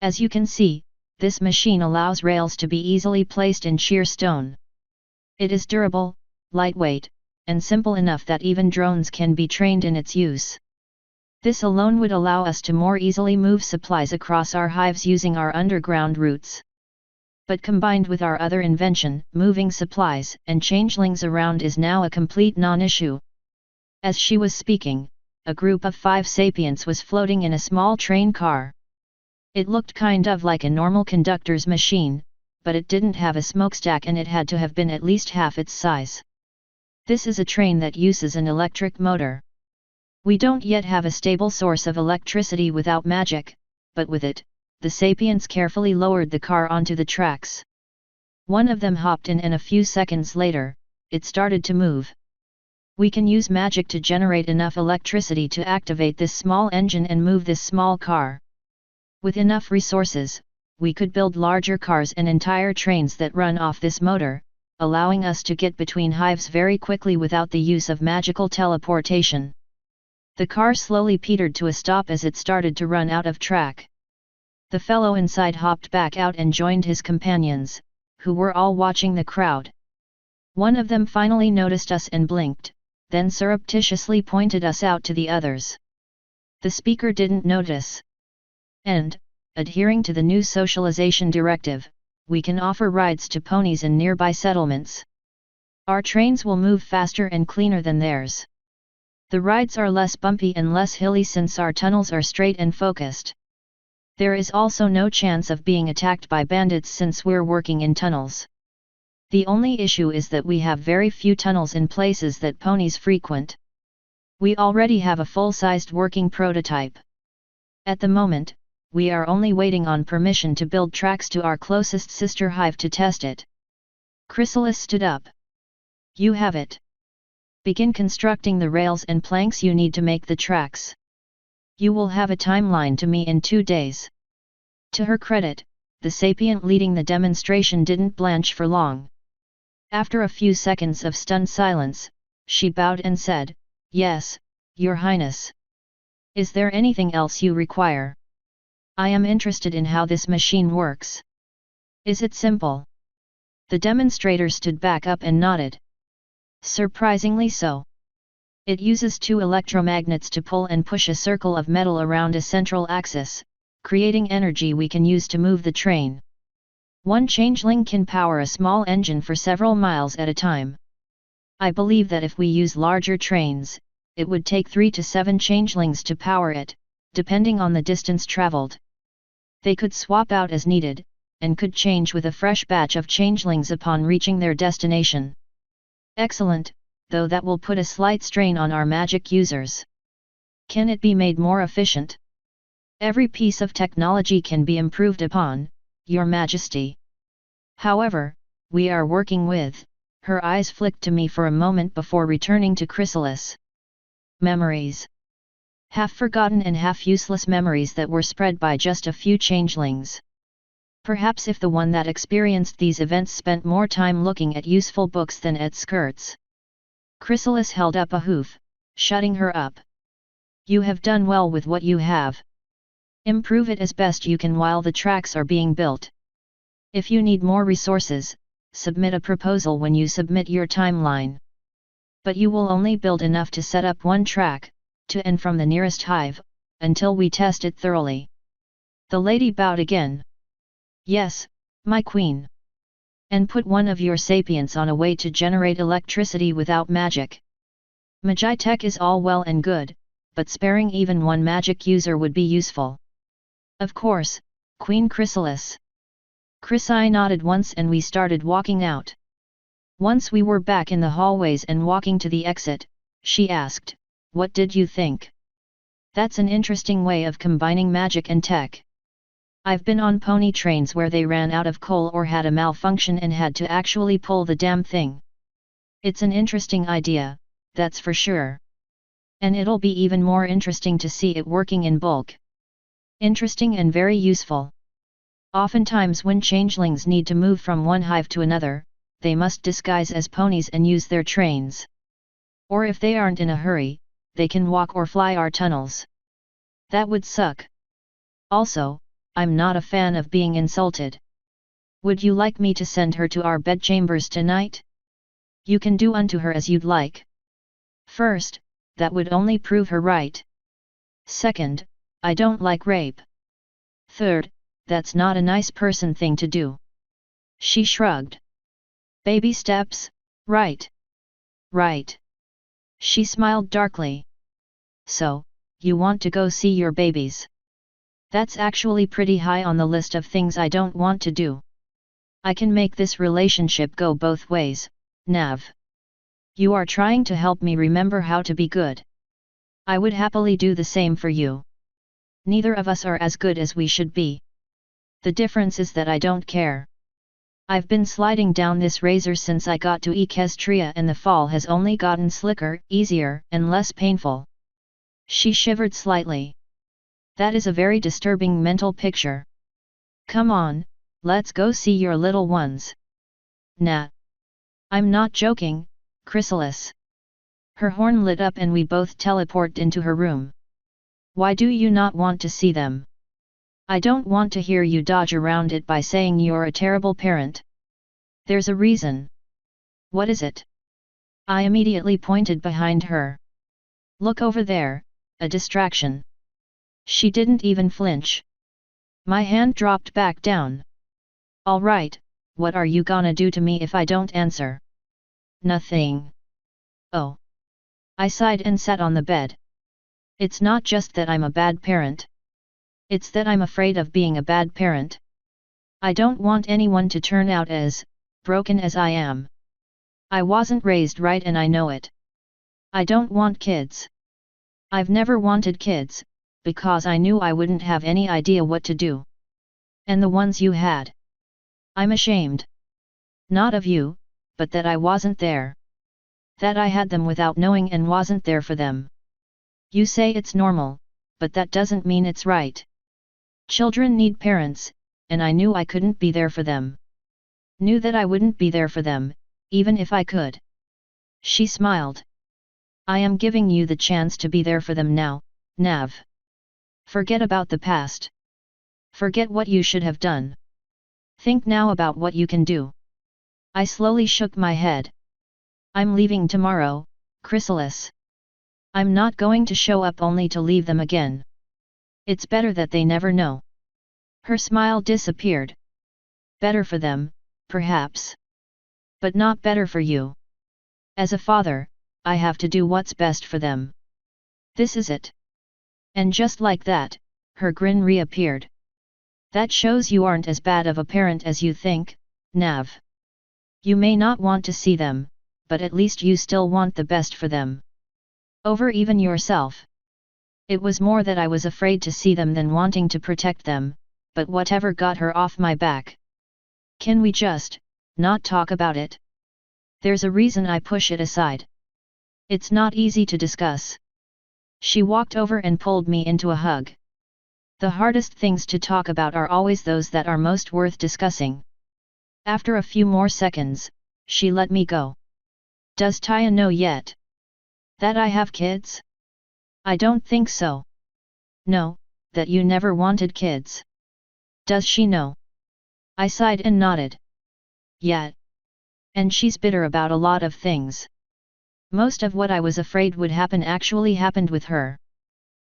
As you can see, this machine allows rails to be easily placed in sheer stone. It is durable, lightweight, and simple enough that even drones can be trained in its use. This alone would allow us to more easily move supplies across our hives using our underground routes. But combined with our other invention, moving supplies and changelings around is now a complete non-issue. As she was speaking, a group of 5 sapients was floating in a small train car. It looked kind of like a normal conductor's machine, but it didn't have a smokestack and it had to have been at least half its size. This is a train that uses an electric motor. We don't yet have a stable source of electricity without magic, but with it, the sapients carefully lowered the car onto the tracks. One of them hopped in and a few seconds later, it started to move. We can use magic to generate enough electricity to activate this small engine and move this small car. With enough resources, we could build larger cars and entire trains that run off this motor, allowing us to get between hives very quickly without the use of magical teleportation. The car slowly petered to a stop as it started to run out of track. The fellow inside hopped back out and joined his companions, who were all watching the crowd. One of them finally noticed us and blinked, then surreptitiously pointed us out to the others. The speaker didn't notice. And, adhering to the new socialization directive, we can offer rides to ponies in nearby settlements. Our trains will move faster and cleaner than theirs. The rides are less bumpy and less hilly since our tunnels are straight and focused. There is also no chance of being attacked by bandits since we're working in tunnels. The only issue is that we have very few tunnels in places that ponies frequent. We already have a full-sized working prototype. At the moment, we are only waiting on permission to build tracks to our closest sister hive to test it. Chrysalis stood up. You have it. Begin constructing the rails and planks you need to make the tracks. You will have a timeline to me in 2 days. To her credit, the sapient leading the demonstration didn't blanch for long. After a few seconds of stunned silence, she bowed and said, "Yes, Your Highness. Is there anything else you require? I am interested in how this machine works. Is it simple?" The demonstrator stood back up and nodded. Surprisingly so. It uses 2 electromagnets to pull and push a circle of metal around a central axis, creating energy we can use to move the train. One changeling can power a small engine for several miles at a time. I believe that if we use larger trains, it would take 3 to 7 changelings to power it, depending on the distance traveled. They could swap out as needed, and could change with a fresh batch of changelings upon reaching their destination. Excellent, though that will put a slight strain on our magic users. Can it be made more efficient? Every piece of technology can be improved upon, Your Majesty. However, we are working with. Her eyes flicked to me for a moment before returning to Chrysalis. Memories. Half-forgotten and half-useless memories that were spread by just a few changelings. Perhaps if the one that experienced these events spent more time looking at useful books than at skirts. Chrysalis held up a hoof, shutting her up. You have done well with what you have. Improve it as best you can while the tracks are being built. If you need more resources, submit a proposal when you submit your timeline. But you will only build enough to set up 1 track, to and from the nearest hive, until we test it thoroughly. The lady bowed again. Yes, my queen. And put one of your sapients on a way to generate electricity without magic. Magitech is all well and good, but sparing even 1 magic user would be useful. Of course, Queen Chrysalis. Chrysi nodded once and we started walking out. Once we were back in the hallways and walking to the exit, she asked, "What did you think?" That's an interesting way of combining magic and tech. I've been on pony trains where they ran out of coal or had a malfunction and had to actually pull the damn thing. It's an interesting idea, that's for sure. And it'll be even more interesting to see it working in bulk. Interesting and very useful. Oftentimes when changelings need to move from one hive to another, they must disguise as ponies and use their trains. Or if they aren't in a hurry, they can walk or fly our tunnels. That would suck. Also, I'm not a fan of being insulted. Would you like me to send her to our bedchambers tonight? You can do unto her as you'd like. First, that would only prove her right. Second, I don't like rape. Third, that's not a nice person thing to do. She shrugged. Baby steps, right? Right. She smiled darkly. So, you want to go see your babies? That's actually pretty high on the list of things I don't want to do. I can make this relationship go both ways, Nav. You are trying to help me remember how to be good. I would happily do the same for you. Neither of us are as good as we should be. The difference is that I don't care. I've been sliding down this razor since I got to Equestria and the fall has only gotten slicker, easier, and less painful. She shivered slightly. That is a very disturbing mental picture. Come on, let's go see your little ones. Nah. I'm not joking, Chrysalis. Her horn lit up and we both teleported into her room. Why do you not want to see them? I don't want to hear you dodge around it by saying you're a terrible parent. There's a reason. What is it? I immediately pointed behind her. Look over there, a distraction. She didn't even flinch. My hand dropped back down. All right, what are you gonna do to me if I don't answer? Nothing. Oh. I sighed and sat on the bed. It's not just that I'm a bad parent. It's that I'm afraid of being a bad parent. I don't want anyone to turn out as broken as I am. I wasn't raised right and I know it. I don't want kids. I've never wanted kids, because I knew I wouldn't have any idea what to do. And the ones you had. I'm ashamed. Not of you, but that I wasn't there. That I had them without knowing and wasn't there for them. You say it's normal, but that doesn't mean it's right. Children need parents, and I knew I couldn't be there for them. Knew that I wouldn't be there for them, even if I could. She smiled. I am giving you the chance to be there for them now, Nav. Forget about the past. Forget what you should have done. Think now about what you can do. I slowly shook my head. I'm leaving tomorrow, Chrysalis. I'm not going to show up only to leave them again. It's better that they never know. Her smile disappeared. Better for them, perhaps. But not better for you. As a father, I have to do what's best for them. This is it. And just like that, her grin reappeared. That shows you aren't as bad of a parent as you think, Nav. You may not want to see them, but at least you still want the best for them. Over even yourself. It was more that I was afraid to see them than wanting to protect them, but whatever got her off my back. Can we just not talk about it? There's a reason I push it aside. It's not easy to discuss. She walked over and pulled me into a hug. The hardest things to talk about are always those that are most worth discussing. After a few more seconds, she let me go. Does Taya know yet that I have kids? I don't think so. No, that you never wanted kids. Does she know? I sighed and nodded. Yeah. And she's bitter about a lot of things. Most of what I was afraid would happen actually happened with her.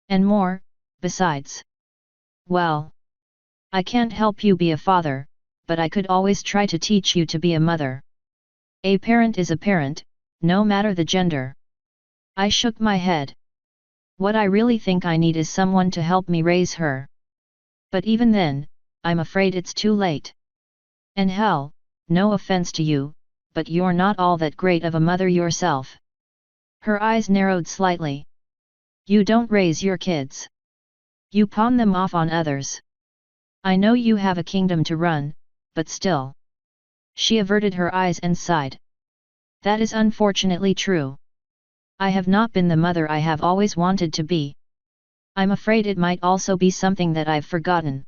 And more, besides. Well, I can't help you be a father, but I could always try to teach you to be a mother. A parent is a parent, no matter the gender. I shook my head. What I really think I need is someone to help me raise her. But even then, I'm afraid it's too late. And hell, no offense to you, but you're not all that great of a mother yourself. Her eyes narrowed slightly. You don't raise your kids. You pawn them off on others. I know you have a kingdom to run, but still. She averted her eyes and sighed. That is unfortunately true. I have not been the mother I have always wanted to be. I'm afraid it might also be something that I've forgotten.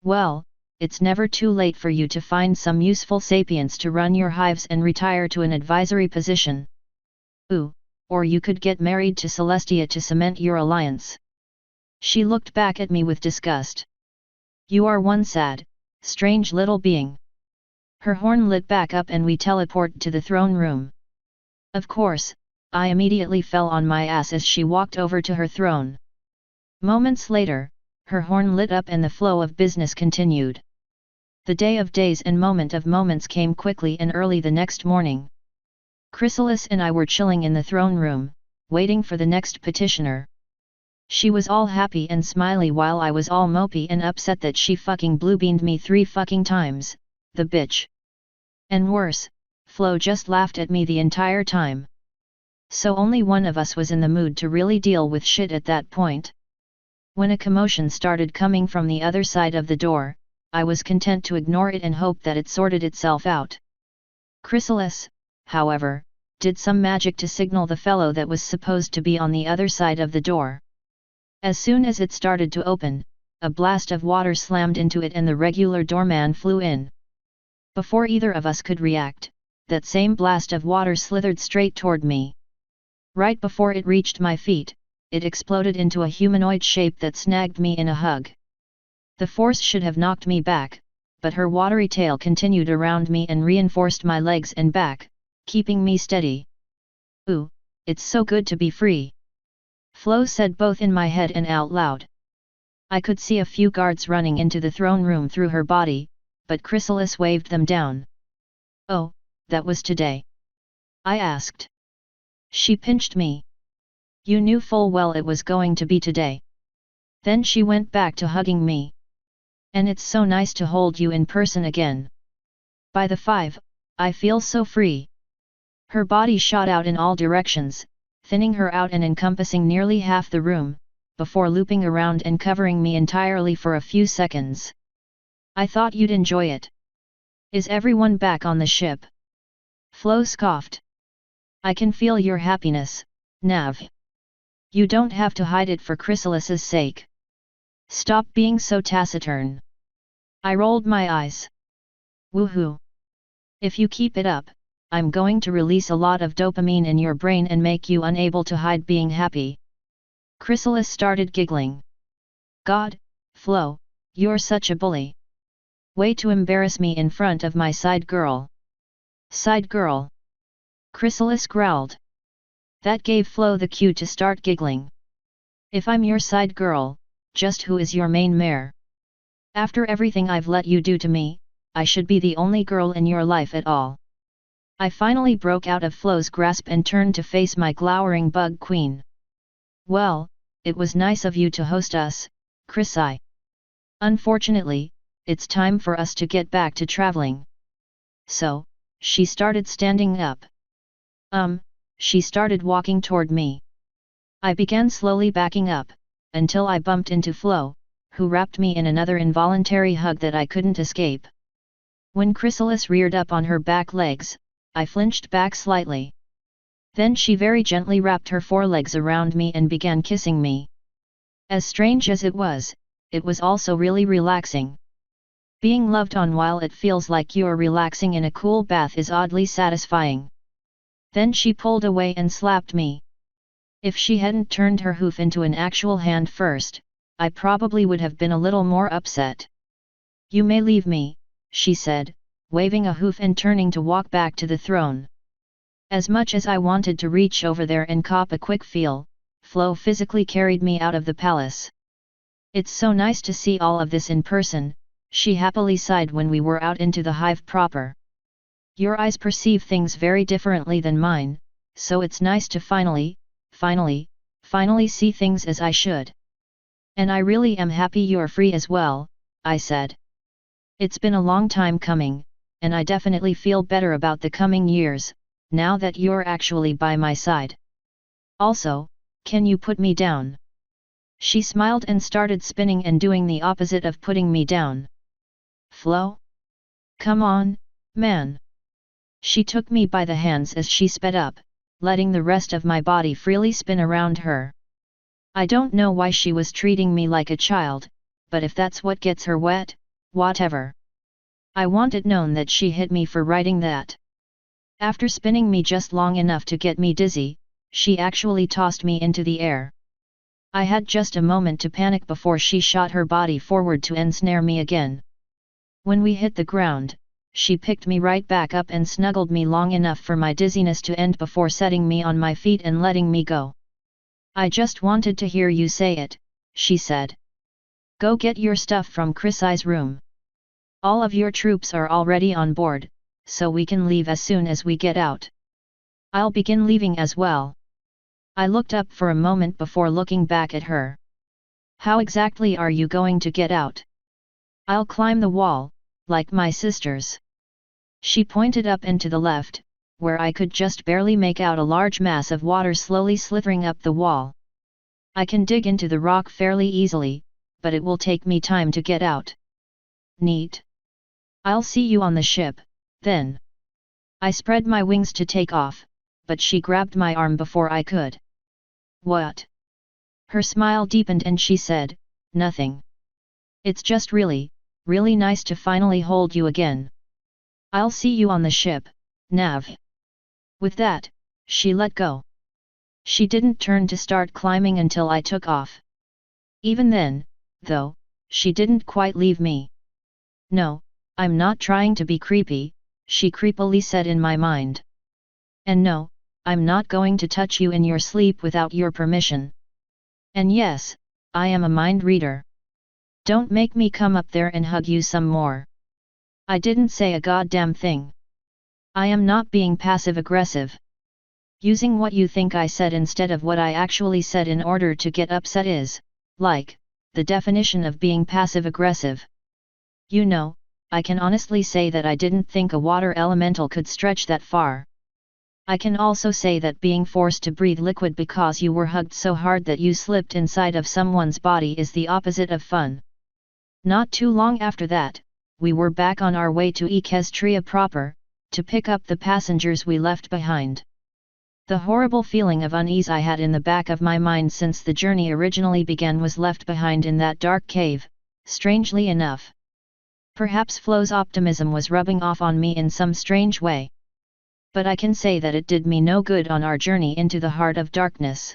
Well, it's never too late for you to find some useful sapience to run your hives and retire to an advisory position. Ooh, or you could get married to Celestia to cement your alliance. She looked back at me with disgust. You are one sad, strange little being. Her horn lit back up and we teleported to the throne room. Of course, I immediately fell on my ass as she walked over to her throne. Moments later, her horn lit up and the flow of business continued. The day of days and moment of moments came quickly and early the next morning. Chrysalis and I were chilling in the throne room, waiting for the next petitioner. She was all happy and smiley while I was all mopey and upset that she fucking blue-beamed me 3 fucking times, the bitch. And worse, Flo just laughed at me the entire time. So only one of us was in the mood to really deal with shit at that point. When a commotion started coming from the other side of the door, I was content to ignore it and hope that it sorted itself out. Chrysalis, however, did some magic to signal the fellow that was supposed to be on the other side of the door. As soon as it started to open, a blast of water slammed into it and the regular doorman flew in. Before either of us could react, that same blast of water slithered straight toward me. Right before it reached my feet, it exploded into a humanoid shape that snagged me in a hug. The force should have knocked me back, but her watery tail continued around me and reinforced my legs and back, keeping me steady. Ooh, it's so good to be free. Flo said both in my head and out loud. I could see a few guards running into the throne room through her body, but Chrysalis waved them down. Oh, that was today? I asked. She pinched me. You knew full well it was going to be today. Then she went back to hugging me. And it's so nice to hold you in person again. By the 5, I feel so free. Her body shot out in all directions, thinning her out and encompassing nearly half the room, before looping around and covering me entirely for a few seconds. I thought you'd enjoy it. Is everyone back on the ship? Flo scoffed. I can feel your happiness, Nav. You don't have to hide it for Chrysalis's sake. Stop being so taciturn. I rolled my eyes. Woohoo! If you keep it up, I'm going to release a lot of dopamine in your brain and make you unable to hide being happy. Chrysalis started giggling. God, Flo, you're such a bully. Way to embarrass me in front of my side girl. Side girl. Chrysalis growled. That gave Flo the cue to start giggling. If I'm your side girl, just who is your main mare? After everything I've let you do to me, I should be the only girl in your life at all. I finally broke out of Flo's grasp and turned to face my glowering bug queen. Well, it was nice of you to host us, Chrissy. Unfortunately, it's time for us to get back to traveling. So, she started standing up. She started walking toward me. I began slowly backing up, until I bumped into Flo, who wrapped me in another involuntary hug that I couldn't escape. When Chrysalis reared up on her back legs, I flinched back slightly. Then she very gently wrapped her forelegs around me and began kissing me. As strange as it was also really relaxing. Being loved on while it feels like you're relaxing in a cool bath is oddly satisfying. Then she pulled away and slapped me. If she hadn't turned her hoof into an actual hand first, I probably would have been a little more upset. You may leave me, she said, waving a hoof and turning to walk back to the throne. As much as I wanted to reach over there and cop a quick feel, Flo physically carried me out of the palace. It's so nice to see all of this in person, she happily sighed when we were out into the hive proper. Your eyes perceive things very differently than mine, so it's nice to finally see things as I should. And I really am happy you're free as well, I said. It's been a long time coming, and I definitely feel better about the coming years, now that you're actually by my side. Also, can you put me down? She smiled and started spinning and doing the opposite of putting me down. Flo? Come on, man. She took me by the hands as she sped up, letting the rest of my body freely spin around her. I don't know why she was treating me like a child, but if that's what gets her wet, whatever. I want it known that she hit me for writing that. After spinning me just long enough to get me dizzy, she actually tossed me into the air. I had just a moment to panic before she shot her body forward to ensnare me again. When we hit the ground, she picked me right back up and snuggled me long enough for my dizziness to end before setting me on my feet and letting me go. I just wanted to hear you say it, she said. Go get your stuff from Chrissy's room. All of your troops are already on board, so we can leave as soon as we get out. I'll begin leaving as well. I looked up for a moment before looking back at her. How exactly are you going to get out? I'll climb the wall, like my sisters. She pointed up and to the left, where I could just barely make out a large mass of water slowly slithering up the wall. I can dig into the rock fairly easily, but it will take me time to get out. Neat. I'll see you on the ship, then. I spread my wings to take off, but she grabbed my arm before I could. What? Her smile deepened and she said, nothing. It's just really nice to finally hold you again. I'll see you on the ship, Nav. With that, she let go. She didn't turn to start climbing until I took off. Even then, though, she didn't quite leave me. No, I'm not trying to be creepy, she creepily said in my mind. And no, I'm not going to touch you in your sleep without your permission. And yes, I am a mind reader. Don't make me come up there and hug you some more. I didn't say a goddamn thing. I am not being passive-aggressive. Using what you think I said instead of what I actually said in order to get upset is, like, the definition of being passive-aggressive. You know, I can honestly say that I didn't think a water elemental could stretch that far. I can also say that being forced to breathe liquid because you were hugged so hard that you slipped inside of someone's body is the opposite of fun. Not too long after that, we were back on our way to Equestria proper, to pick up the passengers we left behind. The horrible feeling of unease I had in the back of my mind since the journey originally began was left behind in that dark cave, strangely enough. Perhaps Flo's optimism was rubbing off on me in some strange way. But I can say that it did me no good on our journey into the heart of darkness.